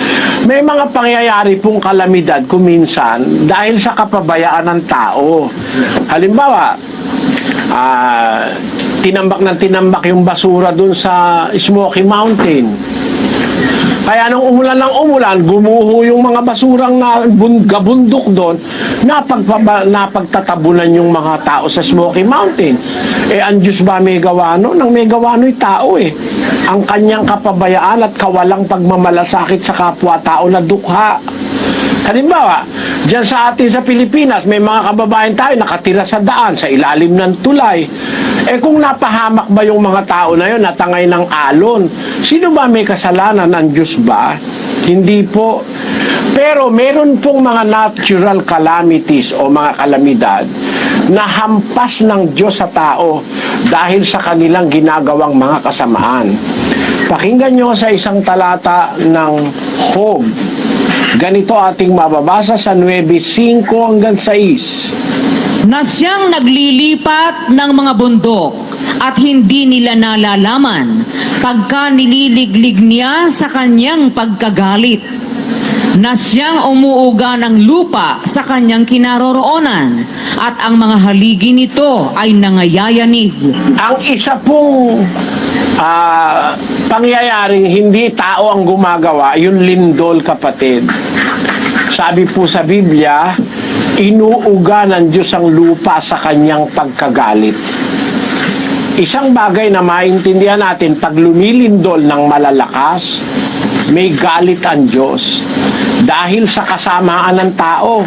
May mga pangyayari pong kalamidad kuminsan dahil sa kapabayaan ng tao. Halimbawa, tinambak yung basura dun sa Smoky Mountain. Kaya nung umulan ng umulan, gumuho yung mga basurang gabundok doon, napagtatabunan yung mga tao sa Smoky Mountain. Ang Diyos ba may gawa no? Nang may gawa no'y tao Ang kanyang kapabayaan at kawalang pagmamalasakit sa kapwa-tao na dukha. Halimbawa, dyan sa atin sa Pilipinas, may mga kababayan tayo nakatira sa daan, sa ilalim ng tulay. Kung napahamak ba yung mga tao na yun, natangay ng alon, sino ba may kasalanan? Ang Diyos ba? Hindi po. Pero meron pong mga natural calamities o mga kalamidad na hampas ng Diyos sa tao dahil sa kanilang ginagawang mga kasamaan. Pakinggan nyo sa isang talata ng Job. Ganito ating mababasa sa 9:5 hanggang 6. Na siyang naglilipat ng mga bundok at hindi nila nalalaman pagka nililiglig niya sa kanyang pagkagalit. Na siyang umuuga ng lupa sa kanyang kinaroroonan at ang mga haligi nito ay nangayayanig. Ang isa pong pangyayaring hindi tao ang gumagawa, yung lindol, kapatid. Sabi po sa Biblia, inuuga ng Diyos ang lupa sa kanyang pagkagalit. Isang bagay na maintindihan natin, pag lumilindol ng malalakas, may galit ang Diyos dahil sa kasamaan ng tao.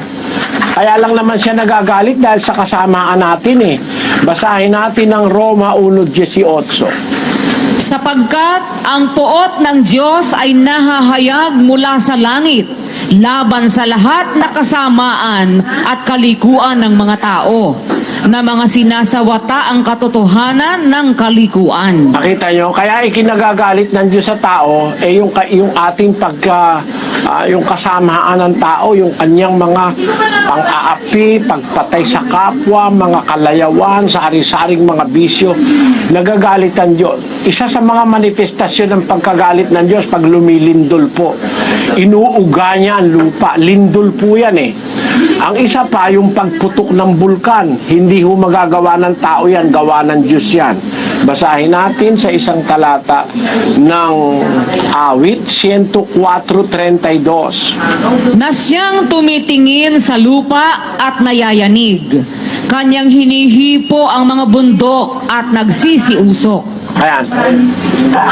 Kaya lang naman siya nagagalit dahil sa kasamaan natin eh. Basahin natin ang Roma 1:18. Sapagkat ang poot ng Diyos ay nahahayag mula sa langit laban sa lahat na kasamaan at kalikuan ng mga tao na mga sinasawata ang katotohanan ng kalikuan. Nakita nyo, kaya ikinagagalit ng Diyos sa tao yung ating yung kasamaan ng tao, yung kanyang mga pang-aapi, pagpatay sa kapwa, mga kalayawan, sari-saring mga bisyo, nagagalit ang Diyos. Isa sa mga manifestasyon ng pagkagalit ng Diyos, pag lumilindol po, inuuga niya ang lupa, lindol po yan eh. Ang isa pa, yung pagputok ng bulkan, hindi ho magagawa ng tao yan, gawa ng Diyos yan. Basahin natin sa isang talata ng Awit 104:32. Na siyang tumitingin sa lupa at nayayanig. Kanyang hinihipo ang mga bundok at nagsisiusok. Ayan.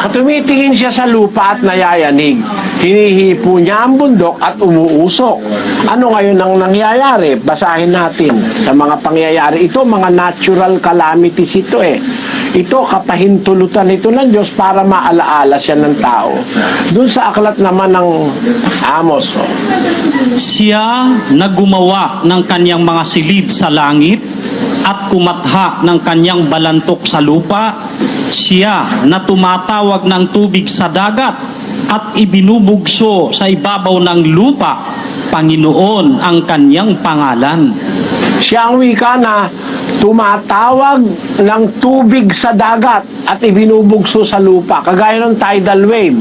Tumitingin siya sa lupa at nayayanig. Hinihipo niya ang bundok at umuusok. Ano ngayon ang nangyayari? Basahin natin sa mga pangyayari. Ito, mga natural calamities ito eh. Ito, kapahintulutan ito ng Diyos para maalaala siya ng tao. Doon sa aklat naman ng Amos. Siya na gumawa ng kanyang mga silid sa langit at kumatha ng kanyang balantok sa lupa. Siya na tumatawag ng tubig sa dagat at ibinubugso sa ibabaw ng lupa. Panginoon ang kanyang pangalan. Siya ang wika na tumatawag ng tubig sa dagat at ibinubugso sa lupa. Kagaya ng tidal wave.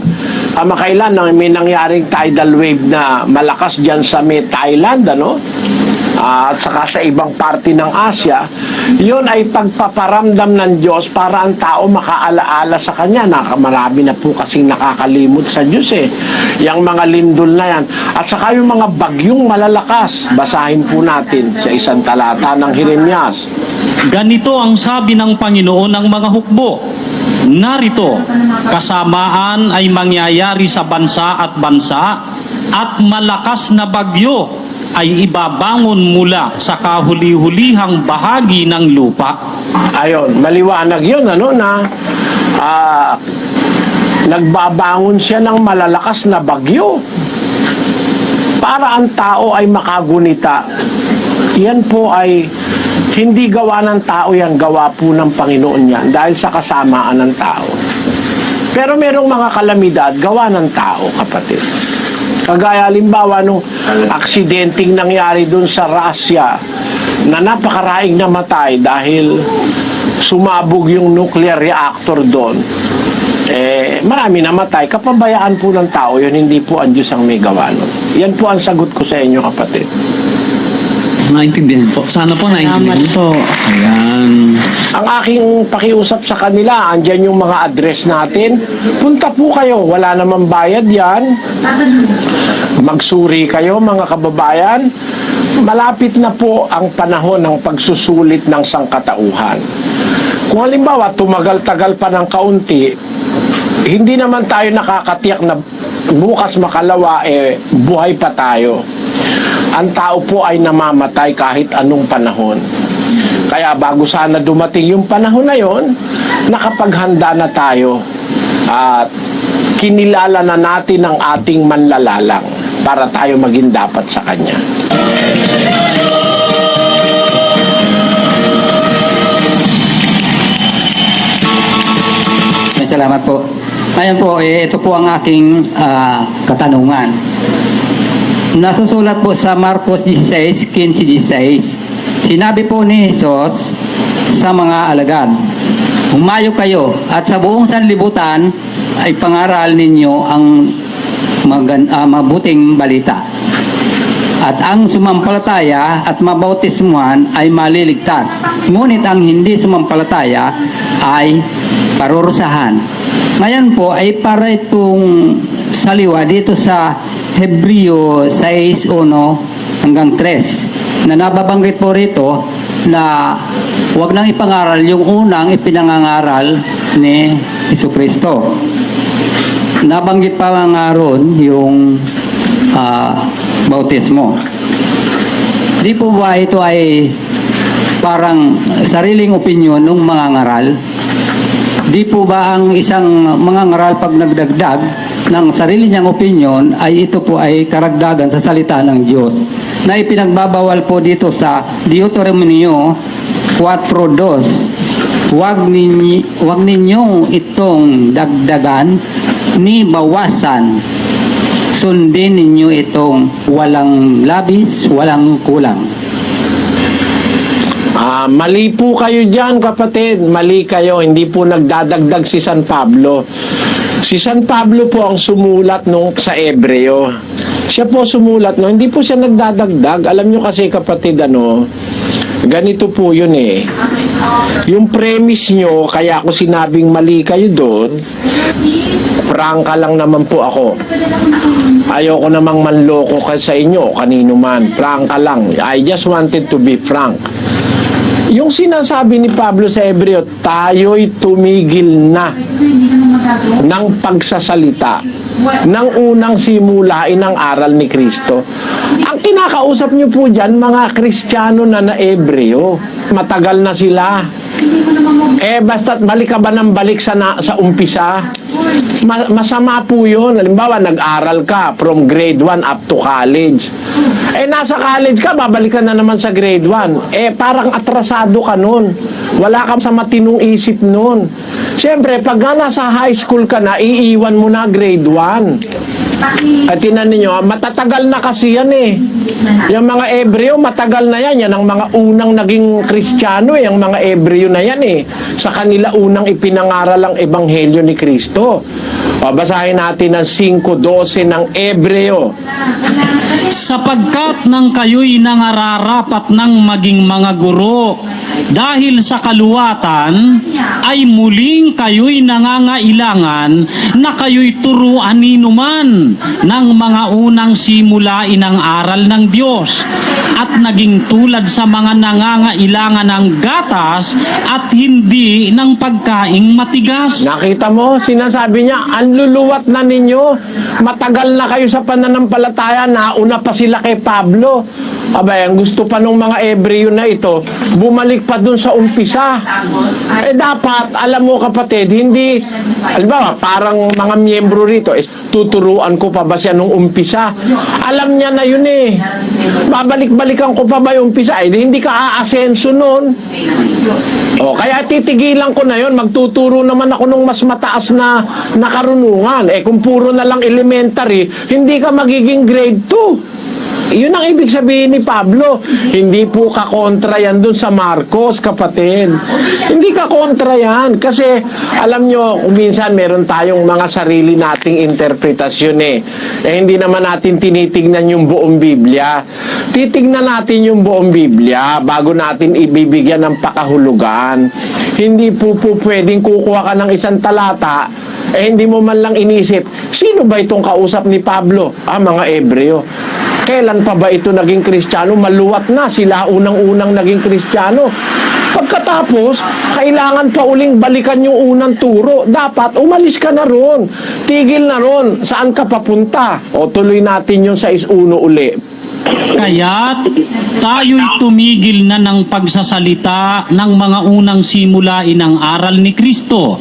Kamakailan may nangyaring tidal wave na malakas dyan sa Thailand, ano? At saka sa ibang parte ng Asia, yun ay pagpaparamdam ng Diyos para ang tao makaalaala sa Kanya. Marami na po kasing nakakalimot sa Diyos eh. Yang mga lindol na yan. At saka yung mga bagyong malalakas, basahin po natin sa isang talata ng Jeremias. Ganito ang sabi ng Panginoon ng mga hukbo. Narito, kasamaan ay mangyayari sa bansa at malakas na bagyo ay ibabangon mula sa kahuli-hulihang bahagi ng lupa. Ayon, maliwanag yun, ano, na nagbabangon siya ng malalakas na bagyo para ang tao ay makagunita. Yan po ay hindi gawa ng tao yan, gawa po ng Panginoon yan dahil sa kasamaan ng tao. Pero merong mga kalamidad, gawa ng tao, kapatid. Kagaya halimbawa nung aksidenteng nangyari dun sa Russia na napakaraing namatay dahil sumabog yung nuclear reactor doon. Marami namatay. Kapabayaan po ng tao yun, hindi po ang Diyos ang may gawa nun. Yan po ang sagot ko sa inyo, kapatid. Naintindihan po. Sana po naintindihan po. Ayan. Ang aking pakiusap sa kanila, andyan yung mga address natin. Punta po kayo, wala namang bayad yan. Magsuri kayo, mga kababayan. Malapit na po ang panahon ng pagsusulit ng sangkatauhan. Kung halimbawa, tumagal-tagal pa ng kaunti, hindi naman tayo nakakatiyak na bukas makalawa, buhay pa tayo. Ang tao po ay namamatay kahit anong panahon. Kaya bago sana dumating yung panahon na yon, nakapaghanda na tayo at kinilala na natin ang ating manlalalang para tayo maging dapat sa Kanya. Salamat po. Ngayon po, ito po ang aking katanungan. Nasusulat po sa Marcos 16:15-16. Sinabi po ni Jesus sa mga alagad, humayo kayo at sa buong sanlibutan ay pangaral ninyo ang mabuting balita. At ang sumampalataya at mabautismuhan ay maliligtas. Ngunit ang hindi sumampalataya ay parurusahan. Ngayon po ay para itong saliwa dito sa Hebreo 6:1 hanggang 3. na nababanggit po rito na huwag nang ipangaral yung unang ipinangangaral ni Jesucristo. Nabanggit pa nga ron yung bautismo. Di po ba ito ay parang sariling opinyon ng mga ngaral? Di po ba ang isang mga ngaral pag nagdagdag ng sarili niyang opinyon ay ito po ay karagdagan sa salita ng Diyos na ipinagbabawal po dito sa Deuteronomio 4:2. Huwag ninyong itong dagdagan ni bawasan. Sundin ninyo itong walang labis, walang kulang. Mali po kayo dyan, kapatid. Mali kayo. Hindi po nagdadagdag si San Pablo. Si San Pablo po ang sumulat nung sa Ebreo. Siya po sumulat no. Hindi po siya nagdadagdag. Alam nyo kasi, kapatid, ganito po yun eh. Yung premise nyo, kaya ako sinabing mali kayo doon, prangka lang naman po ako. Ayoko namang manloko sa inyo, kanino man. Prangka lang. I just wanted to be frank. Yung sinasabi ni Pablo sa Hebreo, tayo'y tumigil na ng pagsasalita ng unang simulain ng aral ni Kristo. Ang kinakausap niyo po dyan, mga Kristiyano na Hebreo, matagal na sila. Basta't balik ka ba ng balik sa umpisa? Masama po yun. Halimbawa, nag-aral ka from grade 1 up to college. Nasa college ka, babalik ka na naman sa grade 1. Parang atrasado ka nun. Wala ka sa matinong isip nun. Siyempre, pag nasa high school ka na, iiwan mo na grade 1. At tinan ninyo, matatagal na kasi yan eh. Yung mga Hebreo, matagal na yan. Yan ang mga unang naging Kristiyano eh. Ang mga Hebreo na yan eh. Sa kanila unang ipinangaral ang Ebanghelyo ni Kristo. Basahin natin ang 5:12 ng Hebreo. Sapagkat nang kayo'y nangararapat ng maging mga guro, dahil sa kaluwatan, ay muling kayo'y nangangailangan na kayo'y turuan ninuman ng mga unang simulain ng aral ng Diyos at naging tulad sa mga nangangailangan ng gatas at hindi ng pagkaing matigas. Nakita mo, sinasabi niya, ang luluwat na ninyo. Matagal na kayo sa pananampalataya, nauna pa sila kay Pablo. Abay, ang gusto pa ng mga Hebreo na ito, bumalik pa dun sa umpisa. Dapat, alam mo kapatid, hindi, halimbawa, parang mga miyembro rito, tuturuan ko pa ba siya nung umpisa? Alam niya na yun eh. Babalik-balikan ko pa ba yung umpisa? Hindi ka aasenso nun. Kaya titigilan ko na yun, magtuturo naman ako nung mas mataas na karunungan. Kung puro na lang elementary, hindi ka magiging grade 2. Yun ang ibig sabihin ni Pablo. Hindi po kakontra yan dun sa Marcos, kapatid. Hindi kakontra yan. Kasi, alam nyo, kung minsan meron tayong mga sarili nating interpretasyon hindi naman natin tinitignan yung buong Biblia. Titignan natin yung buong Biblia bago natin ibibigyan ng pakahulugan. Hindi po pwedeng kukuha ka ng isang talata hindi mo man lang inisip, sino ba itong kausap ni Pablo? Mga Hebreo. Kailan pa ba ito naging Kristiyano? Maluwat na, sila unang-unang naging Kristiyano. Pagkatapos, kailangan pa uling balikan yung unang turo. Dapat, umalis ka na ron. Tigil na ron. Saan ka papunta? Tuloy natin yung 6:1 uli. Kaya't tayo'y tumigil na ng pagsasalita ng mga unang simulain ng aral ni Kristo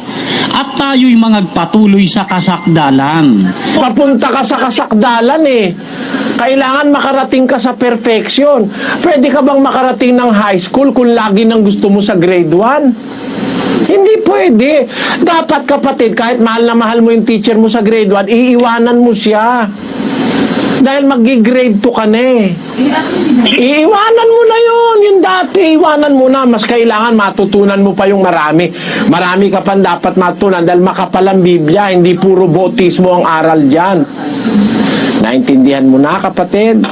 at tayo'y magpatuloy sa kasakdalan. Papunta ka sa kasakdalan Kailangan makarating ka sa perfection. Pwede ka bang makarating ng high school kung lagi nang gusto mo sa grade 1? Hindi pwede. Dapat kapatid, kahit mahal na mahal mo yung teacher mo sa grade 1, iiwanan mo siya. Dahil mag-grade 2 ka na Iiwanan mo na yun. Yung dati, iiwanan mo na. Mas kailangan matutunan mo pa yung marami. Marami ka pa dapat matutunan dahil makapal ang Biblia. Hindi puro bautismo ang aral dyan. Naintindihan mo na, kapatid?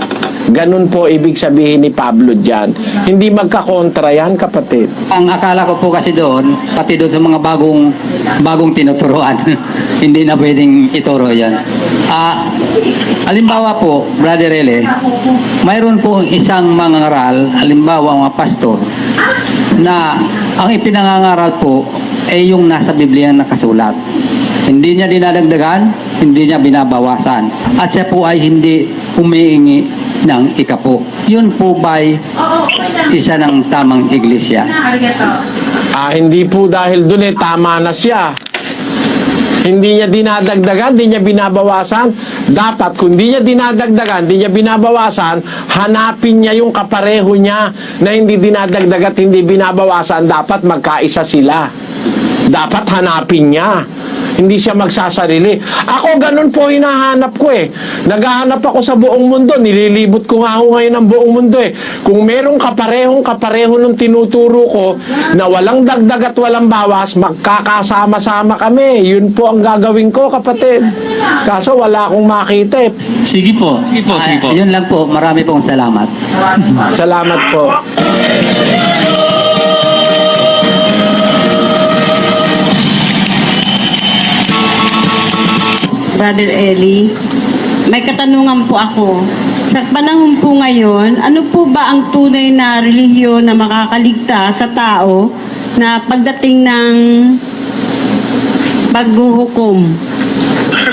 Ganun po ibig sabihin ni Pablo dyan. Hindi magkakontra yan, kapatid. Ang akala ko po kasi doon, pati doon sa mga bagong tinuturuan, hindi na pwedeng ituro yan. Halimbawa po, Brother Ele, mayroon po isang mangangaral, halimbawa mga pastor, na ang ipinangangaral po ay yung nasa Biblia nakasulat. Hindi niya dinadagdagan, hindi niya binabawasan. At siya po ay hindi humiingi ng ikapo. Yun po ba'y isa ng tamang iglesia? Hindi po dahil doon tama na siya. Hindi niya dinadagdagan, hindi niya binabawasan. Dapat kung hindi niya dinadagdagan, hindi niya binabawasan, hanapin niya yung kapareho niya na hindi dinadagdagan at hindi binabawasan. Dapat magkaisa sila. Dapat hanapin niya. Hindi siya magsasarili. Ako ganun po hinahanap ko eh. Naghahanap ako sa buong mundo. Nililibot ko nga ako ngayon ang buong mundo eh. Kung merong kapareho nung tinuturo ko na walang dagdag at walang bawas, magkakasama-sama kami. Yun po ang gagawin ko, kapatid. Kaso wala akong makita eh. Sige po. Yun lang po. Marami pong salamat. Salamat po. Brother Eli, may katanungan po ako. Sa panahon po ngayon, ano po ba ang tunay na relihiyon na makakaligtas sa tao na pagdating ng paghuhukom?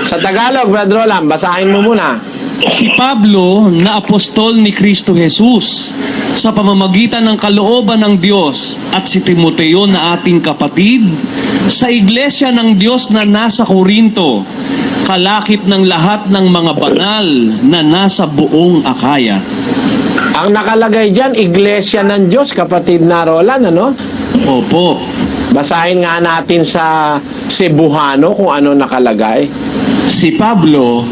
Sa Tagalog, Brother Roland, basahin mo muna. Si Pablo na apostol ni Kristo Jesus sa pamamagitan ng kalooban ng Diyos at si Timoteo na ating kapatid sa iglesia ng Diyos na nasa Corinto, kalakip ng lahat ng mga banal na nasa buong Akaya. Ang nakalagay dyan, iglesia ng Diyos, kapatid na Roland, ano? Opo. Basahin nga natin sa Cebuano kung ano nakalagay. Si Pablo,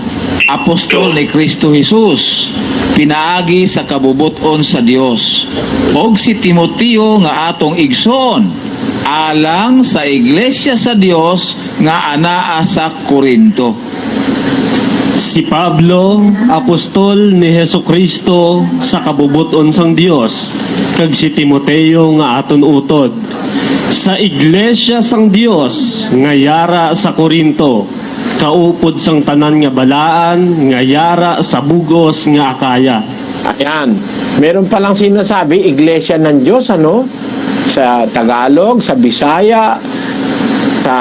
apostol ni Kristo Jesus, pinaagi sa kabubuton sa Dios. Og si Timoteo nga atong igsoon, alang sa iglesia sa Dios nga anaa sa Corinto. Si Pablo, apostol ni Hesukristo sa kabubuton sang Dios, kag si Timoteo nga aton utod sa iglesia sang Dios nga yara sa Corinto, kaupod sang tanan nga balaan nga yara sa bugos nga Akaya. Ayan. Meron palang sinasabi, iglesia ng Diyos, ano? Sa Tagalog, sa Bisaya, sa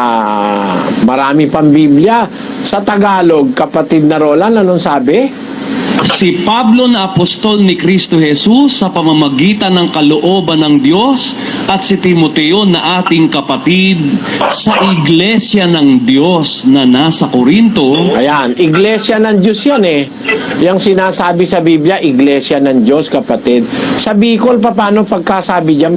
marami pang Biblia. Sa Tagalog, kapatid na Roland, anong sabi? Si Pablo na apostol ni Kristo Jesus sa pamamagitan ng kalooban ng Diyos at si Timoteo na ating kapatid sa iglesia ng Diyos na nasa Corinto. Ayan, iglesia ng Diyos yun eh. Yung sinasabi sa Biblia, iglesia ng Diyos, kapatid. Sa Bicol, paano pagkasabi diyan?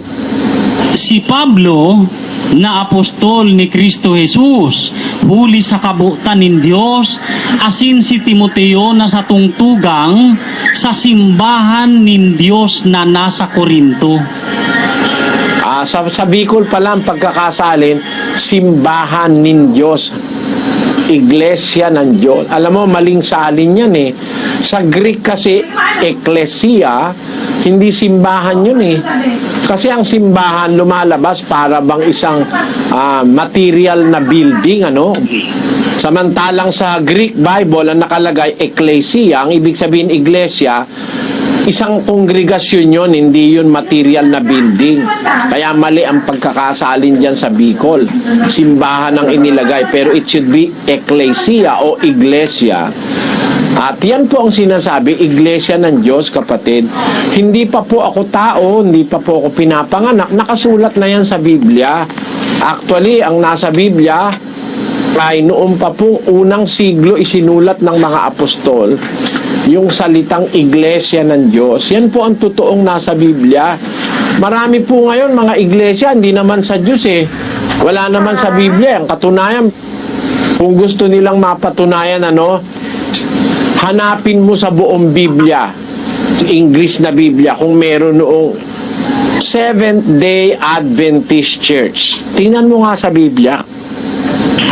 Si Pablo na apostol ni Kristo Jesus, huli sa kabutan ng Diyos, asin si Timoteo na sa tungtugang sa simbahan ng Diyos na nasa Corinto. Sa Bicol pala ang pagkakasalin, simbahan ng Diyos. Iglesia ng Diyos. Alam mo, maling salin yan eh. Sa Greek kasi, ecclesia, hindi simbahan yun eh. Kasi ang simbahan lumalabas para bang isang material na building, ano? Samantalang sa Greek Bible, ang nakalagay, ecclesia, ang ibig sabihin iglesia, isang kongregasyon yun, hindi yun material na building. Kaya mali ang pagkakasalin dyan sa Bicol. Simbahan ang inilagay, pero it should be ecclesia o iglesia. At yan po ang sinasabi, iglesia ng Diyos, kapatid. Hindi pa po ako tao, hindi pa po ako pinapanganak. Nakasulat na yan sa Biblia. Actually, ang nasa Biblia ay noong pa pong unang siglo isinulat ng mga apostol yung salitang iglesia ng Diyos. Yan po ang totoong nasa Biblia. Marami po ngayon mga iglesia, hindi naman sa Diyos eh. Wala naman sa Biblia. Ang katunayan, kung gusto nilang mapatunayan, ano, hanapin mo sa buong Biblia, English na Biblia, kung meron noong Seventh-day Adventist Church. Tingnan mo nga sa Biblia.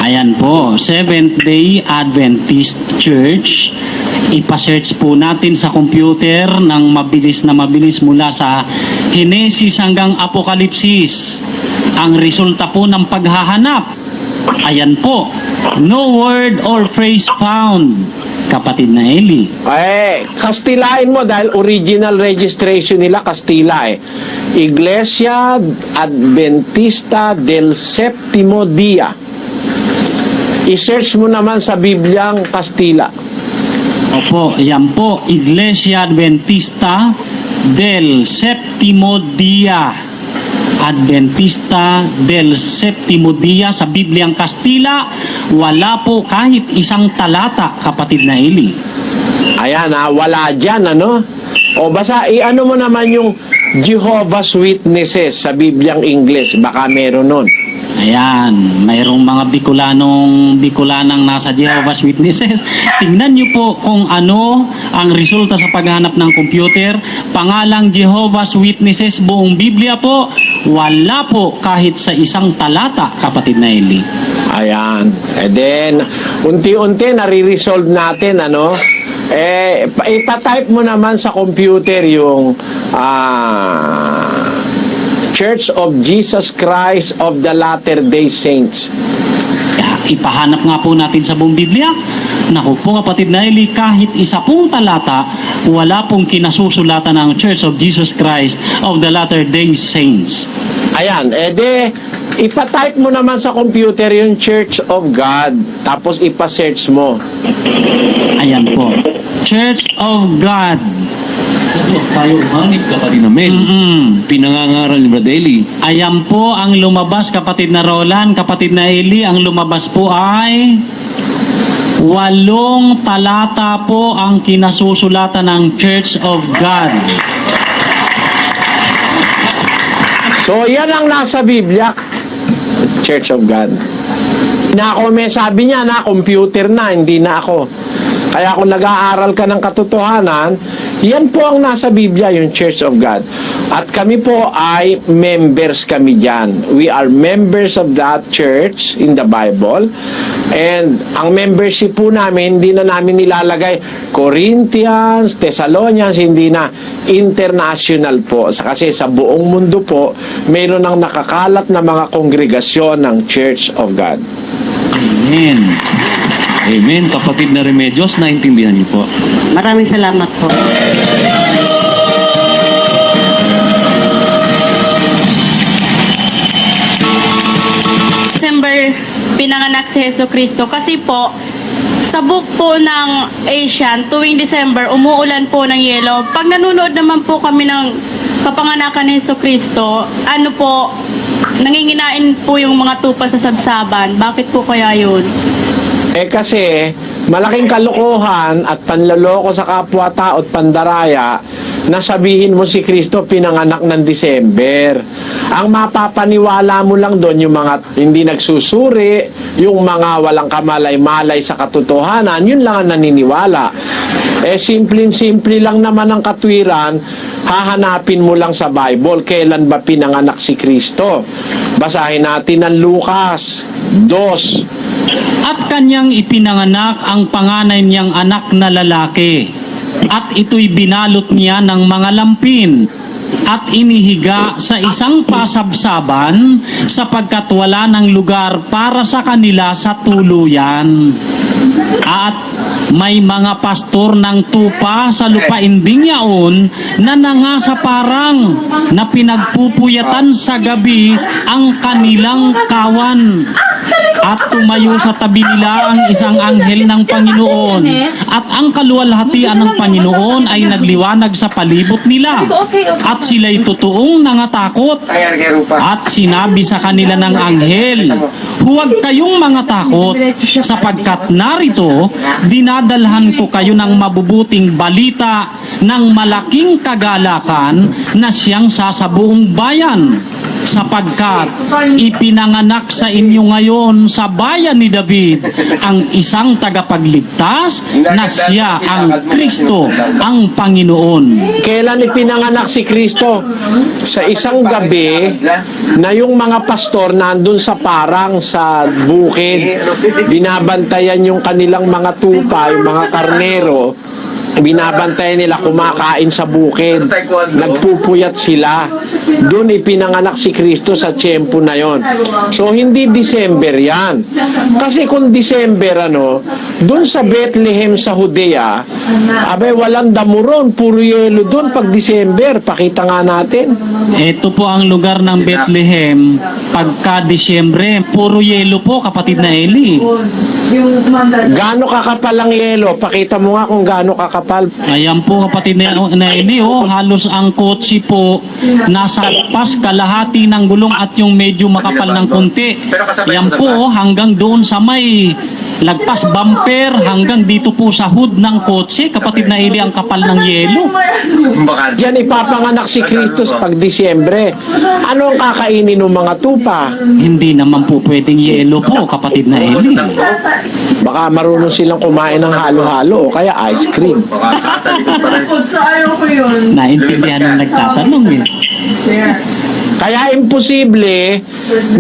Ayan po, Seventh-day Adventist Church. Ipa-search po natin sa computer ng mabilis na mabilis mula sa Genesis hanggang Apokalipsis. Ang resulta po ng paghahanap, ayan po, no word or phrase found, kapatid na Eli. Kastilain mo dahil original registration nila Kastila Iglesia Adventista del Séptimo Dia. I-search mo naman sa Bibliang Kastila. Opo, yan po, Iglesia Adventista del Séptimo Dia. Adventista del Séptimo Dia sa Bibliang Kastila, wala po kahit isang talata, kapatid na Eli. Ayan wala dyan, ano? O basta, i-ano mo naman yung Jehovah's Witnesses sa Bibliang English, baka meron nun. Ayan, mayroong mga Bicolanang nasa Jehovah's Witnesses. Tingnan niyo po kung ano ang resulta sa paghanap ng computer. Pangalang Jehovah's Witnesses, buong Biblia po, wala po kahit sa isang talata, kapatid na Eli. Ayan. And then, unti-unti nare-resolve natin, ano? Ipa-type mo naman sa computer yung Church of Jesus Christ of the Latter-day Saints. Ipahanap nga po natin sa buong Biblia. Naku po, kapatid na Eli, kahit isa pong talata, wala pong kinasusulatan ng Church of Jesus Christ of the Latter-day Saints. Ayan, ipa-type mo naman sa computer yung Church of God, tapos ipa-search mo. Ayan po, Church of God. Tayo hanip, kapatid na Mel. Pinangangaral ni Brad Eli. Ayan po ang lumabas, kapatid na Roland, kapatid na Eli. Ang lumabas po ay 8 talata po ang kinasusulatan ng Church of God. So, yan ang nasa Biblia, Church of God. Na ako, may sabi niya na, computer na, hindi na ako. Kaya kung nag-aaral ka ng katotohanan, yan po ang nasa Biblia, yung Church of God. At kami po ay members kami dyan. We are members of that church in the Bible. And ang membership po namin, hindi na namin nilalagay Corinthians, Thessalonians, hindi na international po. Kasi sa buong mundo po, mayroon ang nakakalat na mga kongregasyon ng Church of God. Amen. Amen. Kapatid na Remedios, naintindihan niyo po. Maraming salamat po. December pinanganak si Heso Kristo kasi po sa book po ng Asian tuwing December umuulan po ng yelo. Pag nanonood naman po kami ng kapanganakan ni Heso Kristo, ano po, nanginginain po yung mga tupa sa sabsaban. Bakit po kaya yun? Kasi malaking kalokohan at panloloko sa kapwa-tao at pandaraya na sabihin mo si Kristo pinanganak ng December. Ang mapapaniwala mo lang doon yung mga hindi nagsusuri, yung mga walang kamalay-malay sa katotohanan, yun lang ang naniniwala. Simpleng-simple lang naman ang katwiran, hahanapin mo lang sa Bible, kailan ba pinanganak si Kristo? Basahin natin ang Lucas 2. At kanyang ipinanganak ang panganay niyang anak na lalaki. At ito'y binalot niya ng mga lampin at inihiga sa isang pasabsaban sapagkat wala ng lugar para sa kanila sa tuluyan. At may mga pastor ng tupa sa lupainding yaon na nangasaparang na pinagpupuyatan sa gabi ang kanilang kawan. At tumayo sa tabi nila ang isang anghel ng Panginoon. At ang kaluwalhatian ng Panginoon ay nagliwanag sa palibot nila. At sila'y totoong nangatakot. At sinabi sa kanila ng anghel, huwag kayong mga takot, sapagkat narito, dinadalhan ko kayo ng mabubuting balita ng malaking kagalakan na siyang sasabuong bayan. Sapagkat ipinanganak sa inyo ngayon sa bayan ni David ang isang tagapagligtas na siya ang Kristo, ang Panginoon. Kailan ipinanganak si Kristo? Sa isang gabi na yung mga pastor nandun sa parang sa bukid, binabantayan yung kanilang mga tupa, yung mga karnero, binabantayan nila, kumakain sa bukid, nagpupuyat sila. Doon ipinanganak si Kristo sa tiyempo na yon. So hindi December yan. Kasi kung December doon sa Bethlehem sa Judea, walang damuron, puro yelo doon pag December. Pakita nga natin. Ito po ang lugar ng Bethlehem. Pagka Disyembre, puro yelo po, kapatid na Eli. Gaano kakapal ang yelo? Pakita mo nga kung gaano kakapal. Ayan po, kapatid na Eli, halos ang kotse po nasa pas kalahati ng gulong at yung medyo makapal ng kunti. Ayan po, hanggang doon sa may lagpas bumper, hanggang dito po sa hood ng kotse, kapatid na Eli, ang kapal ng yelo. Diyan ipapanganak si Kristo pag Disyembre. Ano ang kakainin ng mga tupa? Hindi naman po pwedeng yelo po, kapatid na Eli. Baka marunong silang kumain ng halo-halo o kaya ice cream. Naintindihan ng nagtatanong eh. Kaya imposible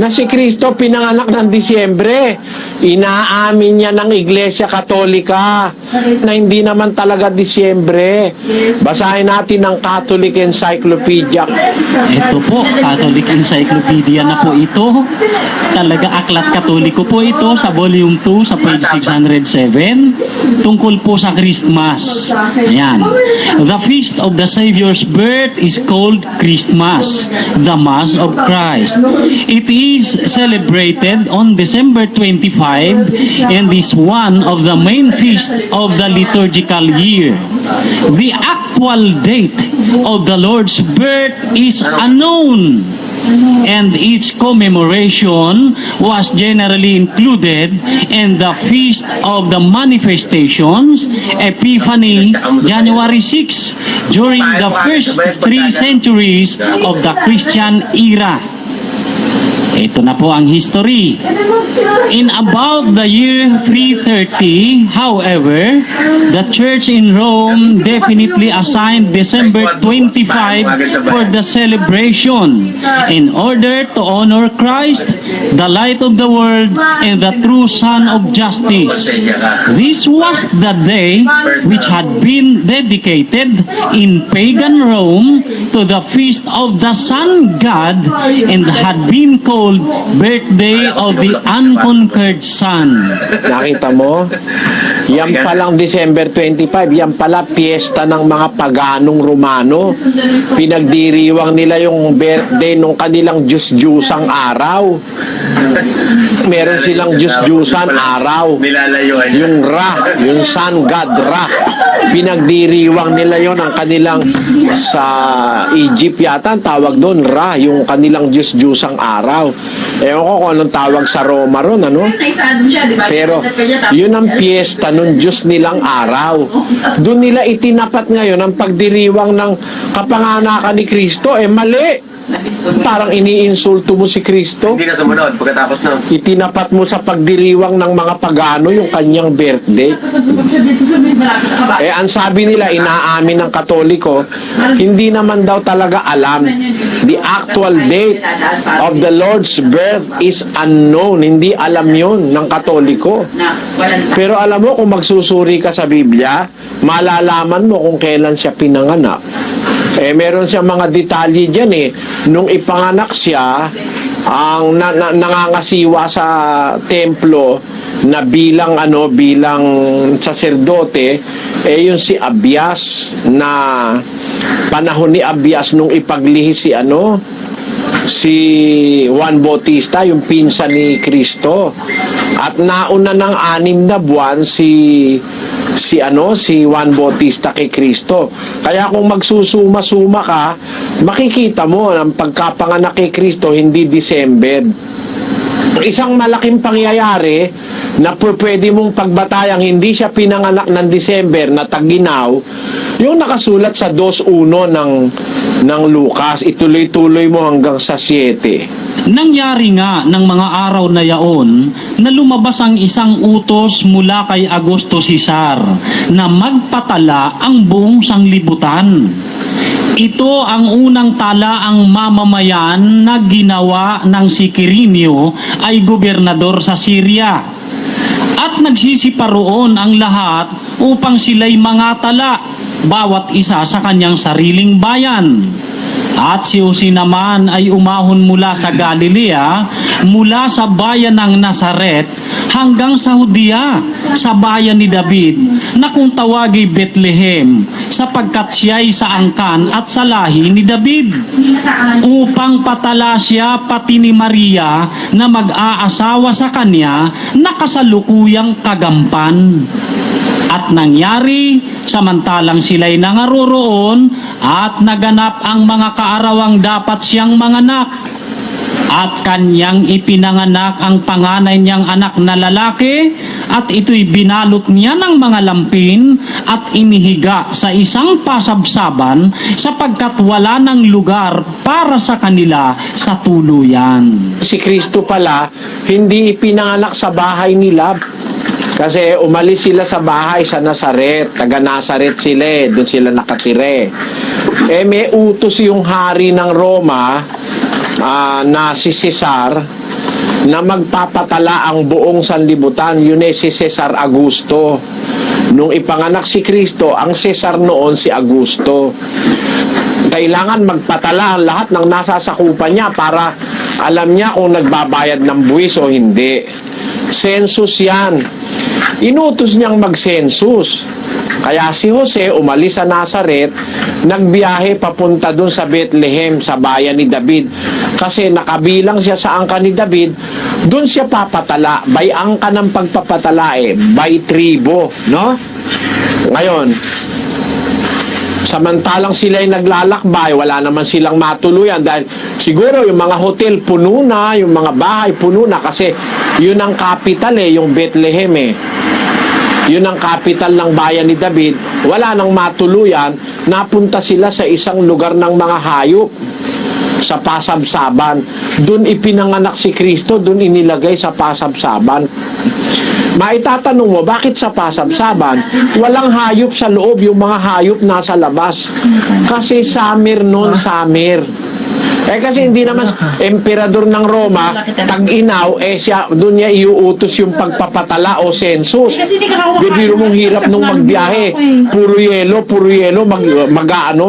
na si Kristo pinanganak ng Disyembre. Inaamin niya ng Iglesia Katolika na hindi naman talaga Disyembre. Basahin natin ang Catholic Encyclopedia. Ito po, Catholic Encyclopedia na po ito. Talaga aklat katoliko po ito sa volume 2 sa page 607 tungkol po sa Christmas. Ayan. The feast of the Savior's birth is called Christmas, the Mass of Christ. It is celebrated on December 25 and is one of the main feasts of the liturgical year. The actual date of the Lord's birth is unknown, and its commemoration was generally included in the Feast of the Manifestations, Epiphany, January 6, during the first 3 centuries of the Christian era. Ito na po ang history. In about the year 330, however, the church in Rome definitely assigned December 25 for the celebration in order to honor Christ, the light of the world, and the true Son of Justice. This was the day which had been dedicated in pagan Rome to the feast of the Sun God and had been called birthday of the unconquered sun. Nakita mo? Yan palang December 25, yan pala piyesta ng mga paganong Romano. Pinagdiriwang nila yung birthday nung kanilang Diyos-Diyusang araw. Meron silang Diyos-Diyusan araw. Yung Ra, yung Sun God Ra. Pinagdiriwang nila yon ang kanilang sa Egypt yata ang tawag doon Ra, yung kanilang Diyos-Diyusang araw. Ewan ko kung anong tawag sa Roma ron, pero yun ang piyesta ng Diyos nilang araw. Doon nila itinapat ngayon ang pagdiriwang ng kapanganakan ni Kristo. Mali. Parang iniinsulto mo si Kristo. Hindi ka sumunod pagkatapos nun. Itinapat mo sa pagdiriwang ng mga pagano yung kanyang birthday. Ang sabi nila, inaamin ng Katoliko, hindi naman daw talaga alam. The actual date of the Lord's birth is unknown. Hindi alam yun ng Katoliko. Pero alam mo, kung magsusuri ka sa Biblia, malalaman mo kung kailan siya pinanganak. Meron siya mga detalye dyan Nung ipanganak siya, ang nangangasiwa sa templo na bilang saserdote, yung si Abias, na panahon ni Abias nung ipaglihi si Juan Bautista, yung pinsan ni Kristo. At nauna ng 6 na buwan si Juan Bautista kay Kristo. Kaya kung magsusuma-suma ka, makikita mo ang pagkapanganak kay Kristo hindi December. Isang malaking pangyayari na pwede mong pagbatayang hindi siya pinanganak ng December na tag-Ginaw, yung nakasulat sa 2:1 ng Lucas, ituloy-tuloy mo hanggang sa 7. Nangyari nga ng mga araw na yaon na lumabas ang isang utos mula kay Augusto Cesar na magpatala ang buong sanglibutan. Ito ang unang talaang mamamayan na ginawa ng si Quirinio ay gobernador sa Syria. At nagsisiparoon ang lahat upang sila'y mangatala, bawat isa sa kanyang sariling bayan. At si Jose naman ay umahon mula sa Galilea, mula sa bayan ng Nazaret, hanggang sa Judea, sa bayan ni David, na kung tawagay Bethlehem, sapagkat siya'y sa angkan at sa lahi ni David, upang patala siya pati ni Maria na mag-aasawa sa kanya na kasalukuyang kagampan. At nangyari, samantalang sila'y nangaroroon at naganap ang mga kaarawang dapat siyang manganak. At kanyang ipinanganak ang panganay niyang anak na lalaki, at ito'y binalot niya ng mga lampin at inihiga sa isang pasabsaban sapagkat wala ng lugar para sa kanila sa tuluyan. Si Kristo pala, hindi ipinanganak sa bahay nila. Kasi umalis sila sa bahay sa Nazaret. Taga Nazaret sila doon sila nakatire. May utos yung hari ng Roma na si Cesar na magpapatala ang buong sanlibutan. Yun si Cesar Augusto. Nung ipanganak si Kristo, ang Cesar noon si Augusto. Kailangan magpatala ang lahat ng nasasakupan niya para alam niya kung nagbabayad ng buwis o hindi. Census yan. Inutos niyang mag-census. Kaya si Jose umalis sa Nazaret, nagbiyahe papunta dun sa Bethlehem, sa bayan ni David. Kasi nakabilang siya sa angka ni David, dun siya papatala. By angka ng pagpapatala by tribo, no? Ngayon, samantalang sila'y naglalakbay, wala naman silang matuluyan dahil siguro yung mga hotel puno na, yung mga bahay puno na kasi yun ang capital yung Bethlehem Yun ang capital ng bayan ni David. Wala nang matuluyan, napunta sila sa isang lugar ng mga hayop sa pasabsaban. Doon ipinanganak si Kristo, doon inilagay sa pasabsaban. Maitatanong mo, bakit sa pasabsaban? Walang hayop sa loob, yung mga hayop nasa labas. Kasi summer noon, summer. Kasi hindi naman emperador ng Roma, tag-inaw, siya, doon niya iuutos yung pagpapatala o census. Bibiro mong hirap nung magbiyahe. Puro yelo,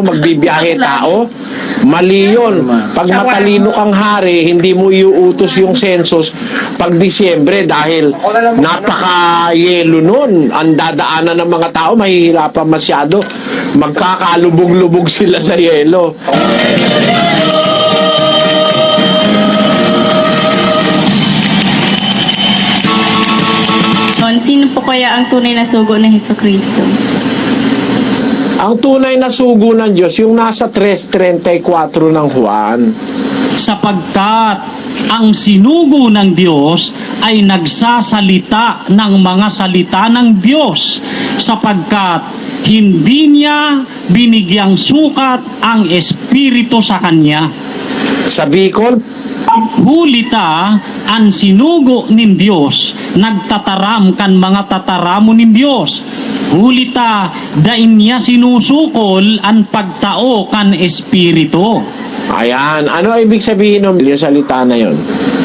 magbibiyahe tao. Mali yun. Pag matalino kang hari, hindi mo iuutos yung census pag Disyembre dahil napaka-yelo nun. Ang dadaanan ng mga tao, mahihirapan masyado. Magkakalubog-lubog sila sa yelo. Sino po kaya ang tunay na sugo ng Hesukristo? Ang tunay na sugo ng Diyos, yung nasa 3:34 ng Juan. Sapagkat ang sinugo ng Diyos ay nagsasalita ng mga salita ng Diyos, sapagkat hindi niya binigyang sukat ang Espiritu sa kanya. Sa Bicol, hulita ang sinugo nin Dios, nagtataram kan mga tataramo nin Dios. Hulita dain niya sinusukol ang pagtao kan Espiritu. Ayan, ano ibig sabihin ng salita na yon?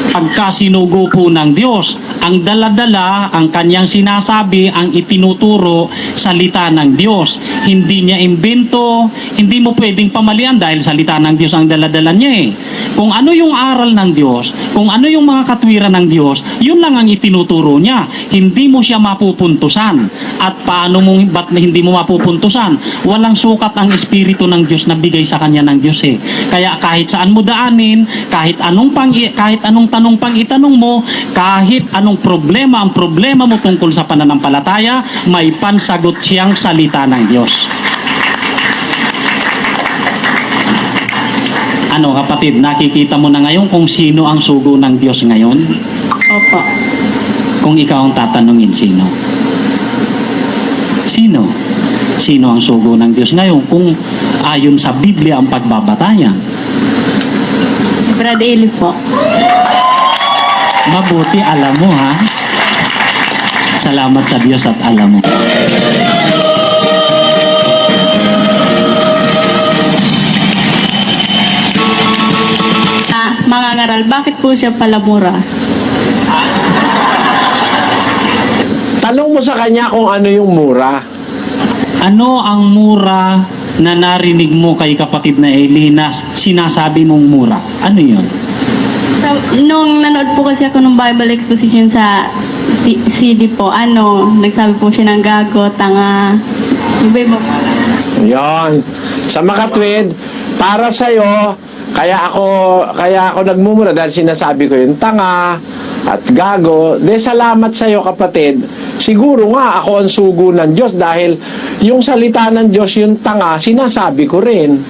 Pagkasinugo po ng Diyos, ang daladala, ang kanyang sinasabi, ang itinuturo, salita ng Diyos. Hindi niya imbento, hindi mo pwedeng pamalian dahil salita ng Diyos ang daladala niya Kung ano yung aral ng Diyos, kung ano yung mga katwiran ng Diyos, yun lang ang itinuturo niya. Hindi mo siya mapupuntusan. At paano mo, ba't hindi mo mapupuntusan? Walang sukat ang Espiritu ng Diyos na bigay sa kanya ng Diyos Kaya kahit saan mo daanin, kahit anong tanong pang itanong mo, kahit anong problema ang problema mo tungkol sa pananampalataya, may pansagot siyang salita ng Diyos. Ano kapatid, nakikita mo na ngayon kung sino ang sugo ng Diyos ngayon? Opo. Kung ikaw ang tatanungin, sino? Sino? Sino ang sugo ng Diyos ngayon kung ayon sa Biblia ang pagbabatayan? Brad Eli po. Mabuti alam mo ha. Salamat sa Diyos at alam mo. Mga ngaral, bakit po siya palamura? Tanong mo sa kanya kung ano yung mura. Ano ang mura na narinig mo kay kapatid na Eli na sinasabi mong mura? Ano yun? Nung nanood po kasi ako ng Bible exposition sa CD po, nagsabi po siya ng gago, tanga, iba-iba po. Yon. Sa makatwid, para sa'yo, kaya ako nagmumura dahil sinasabi ko yung tanga at gago. Salamat sa'yo, kapatid. Siguro nga ako ang sugo ng Diyos dahil yung salita ng Diyos, yung tanga, sinasabi ko rin.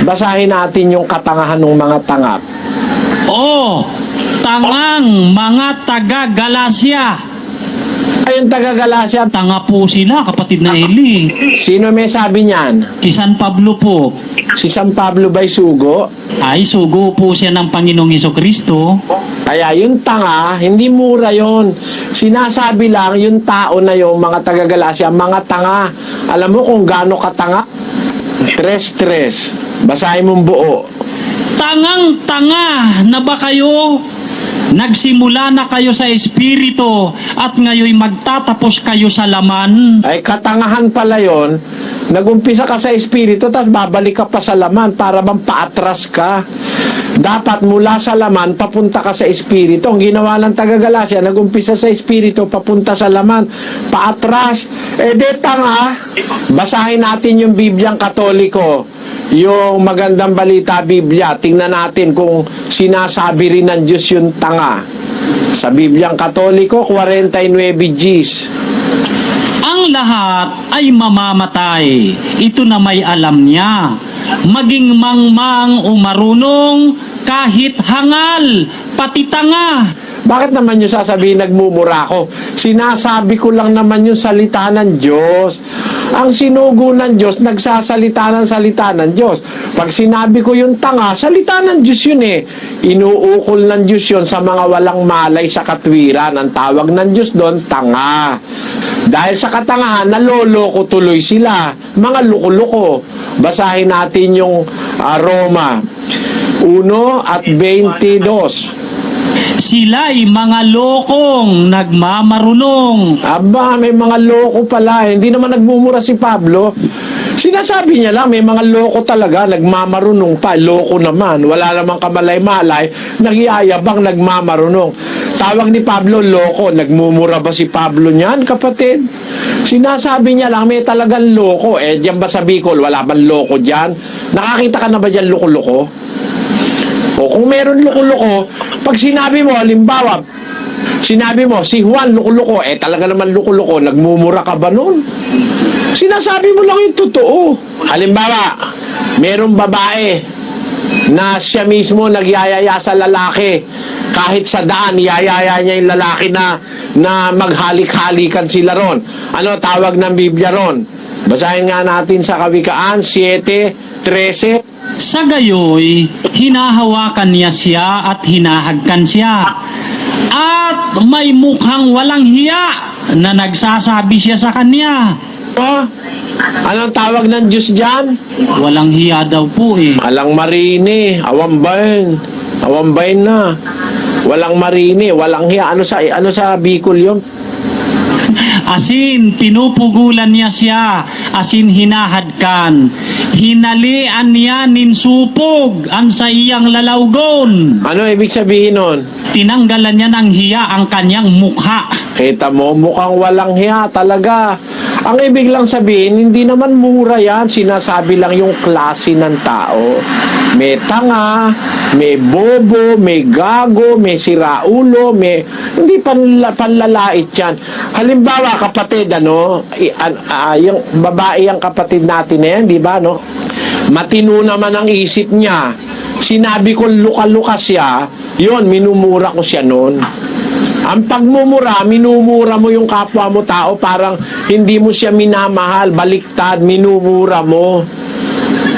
Basahin natin yung katangahan ng mga tanga. Tangang mga taga-Galasya. Ayun, taga-Galasya. Tanga po sila, kapatid na Eli. Sino may sabi niyan? Si San Pablo po. Si San Pablo ba'y sugo? Ay, sugo po siya ng Panginoong Hesukristo. Kaya yung tanga, hindi mura yon. Sinasabi lang yung tao na yung mga taga-Galasya, mga tanga. Alam mo kung gaano katanga? 3-3. Basahin mong buo. Tangang-tanga na ba kayo? Nagsimula na kayo sa Espiritu at ngayon magtatapos kayo sa laman. Ay, katangahan pala yon. Nagumpisa ka sa Espiritu, tapos babalik ka pa sa laman para bang paatras ka. Dapat mula sa laman, papunta ka sa Espiritu. Ang ginawa ng taga-Galasya, nagumpisa sa Espiritu, papunta sa laman, paatras. Tanga. Basahin natin yung Bibliang Katoliko. Yung Magandang Balita Biblia, tingnan natin kung sinasabi rin ng Diyos yung tanga. Sa Bibliang Katoliko, 49 Gs. Ang lahat ay mamamatay. Ito na may alam niya. Maging mangmang o marunong, kahit hangal, pati tanga. Bakit naman yung sasabihin nagmumura ako? Sinasabi ko lang naman yung salita ng Diyos. Ang sinugo ng Diyos, nagsasalita ng salita ng Diyos. Pag sinabi ko yung tanga, salita ng Diyos yun eh. Inuukol ng Diyos yun sa mga walang malay sa katwiran. Ang tawag ng Diyos doon, tanga. Dahil sa katangahan, naloloko tuloy sila. Mga luko-luko. Basahin natin yung Roma 1:22. Sila'y mga lokong nagmamarunong. Aba, may mga loko pala. Hindi naman nagmumura si Pablo. Sinasabi niya lang, may mga loko talaga, nagmamarunong pa. Loko naman. Wala namang kamalay-malay. Nagyayabang nagmamarunong. Tawag ni Pablo, loko. Nagmumura ba si Pablo niyan, kapatid? Sinasabi niya lang, may talagang loko. Diyan ba sa Bicol, wala bang loko diyan? Nakakita ka na ba diyan loko-loko? O kung meron loko-loko, pag sinabi mo, halimbawa, sinabi mo, si Juan loko-loko, talaga naman loko-loko, nagmumura ka ba nun? Sinasabi mo lang yung totoo. Halimbawa, merong babae na siya mismo nagyayaya sa lalaki. Kahit sa daan, yayaya niya yung lalaki na maghalik-halikan sila ron. Ano tawag ng Biblia ron? Basahin nga natin sa Kawikaan 7:13. Sa gayoy, hinahawakan niya siya at hinahagkan siya. At may mukhang walang hiya na nagsasabi siya sa kanya. Anong tawag ng Diyos dyan? Walang hiya daw po eh. Walang marini, awambain. Awambain na. Walang marini, walang hiya. Ano sa Bicol yun? Asin, pinupugulan niya siya. Asin, hinahadkan. Hinalian niya ninsupog ang sa iyang lalawgon. Ano ibig sabihin nun? Tinanggalan niya ng hiya ang kanyang mukha. Kita mo, mukhang walang hiya talaga. Ang ibig lang sabihin, hindi naman mura yan. Sinasabi lang yung klase ng tao. May tanga, may bobo, may gago, may siraulo, hindi panlalait yan. Halimbawa, kapatid, yung babae ang kapatid natin na yan, di ba, no? Matino naman ang isip niya. Sinabi ko luka-luka siya, yun, minumura ko siya noon. Ang pagmumura, minumura mo yung kapwa mo tao, parang hindi mo siya minamahal, baliktad, minumura mo.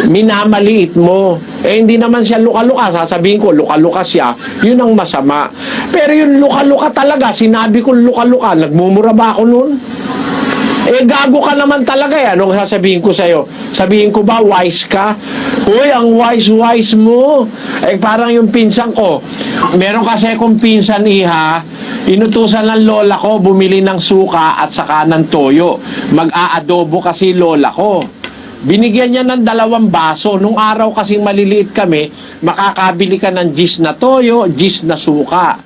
Minamaliit mo. Hindi naman siya luka-luka. Sasabihin ko, luka-luka siya. Yun ang masama. Pero yung luka-luka talaga, sinabi ko luka-luka, nagmumura ba ako nun? Eh, gago ka naman talaga eh. Anong sasabihin ko sa'yo? Sabihin ko ba, wise ka? Uy, ang wise-wise mo. Eh, parang yung pinsan ko. Meron kasi akong pinsan, iha. Inutusan ng lola ko, bumili ng suka at saka ng toyo. Mag-aadobo kasi lola ko. Binigyan niya ng 2 baso. Nung araw kasing maliliit kami, makakabili ka ng gis na toyo, gis na suka.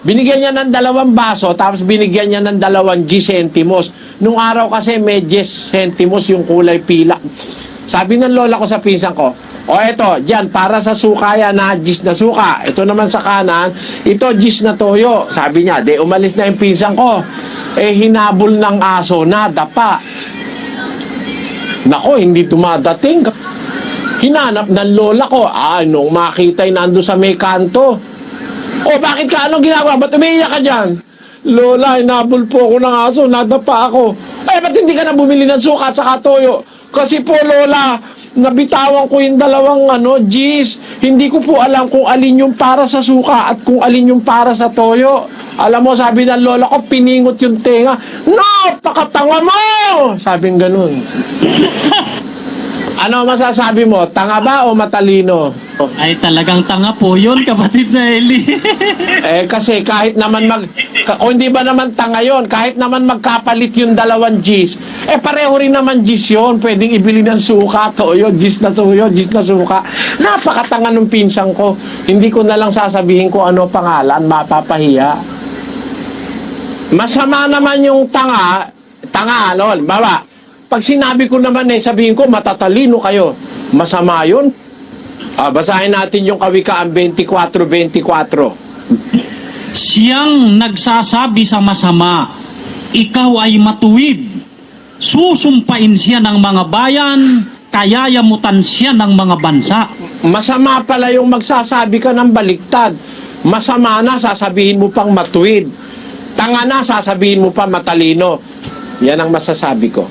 Binigyan niya ng 2 baso, tapos binigyan niya ng 2 G centimos. Nung araw kasi may 10 centimos yung kulay pila. Sabi ng lola ko sa pinsan ko, o eto, dyan, para sa suka yan na gis na suka. Ito naman sa kanan, ito gis na toyo. Sabi niya, de umalis na yung pinsan ko. Eh, hinabol ng aso na, dapa. Nako, hindi dumadating. Hinanap ng lola ko. Nung makita'y nando sa may kanto. O, bakit ka? Anong ginagawa? Ba't umiiyak ka dyan? Lola, hinabol po ako ng aso. Nadapa ako. Eh, ba't hindi ka na bumili ng suka at saka toyo? Kasi po, Lola, nabitawan ko yung 2 G's. Hindi ko po alam kung alin yung para sa suka at kung alin yung para sa toyo. Alam mo, sabi ng lola ko, piningot yung tenga. No! Pakatanga mo! Sabing ganun. Ano masasabi mo? Tanga ba o matalino? Ay talagang tanga po yun, kapatid na Eli. Eh kasi kahit naman kung hindi ba naman tanga yun, kahit naman magkapalit yung 2 G's, eh pareho rin naman G's yun. Pwedeng ibili ng suka, toyo, G's na toyo, G's na suka. Napakatanga nung pinsang ko. Hindi ko na lang sasabihin ko ano pangalan, mapapahiya. Masama naman yung tanga, ano, bawa. Pag sinabi ko naman sabihin ko, matatalino kayo. Masama yun. Basahin natin yung Kawikaan 24:24. Siyang nagsasabi sa masama, ikaw ay matuwid. Susumpain siya ng mga bayan, kayayamutan siya ng mga bansa. Masama pala yung magsasabi ka ng baliktad. Masama na, sasabihin mo pang matuwid. Tanga na, sasabihin mo pa matalino. Yan ang masasabi ko.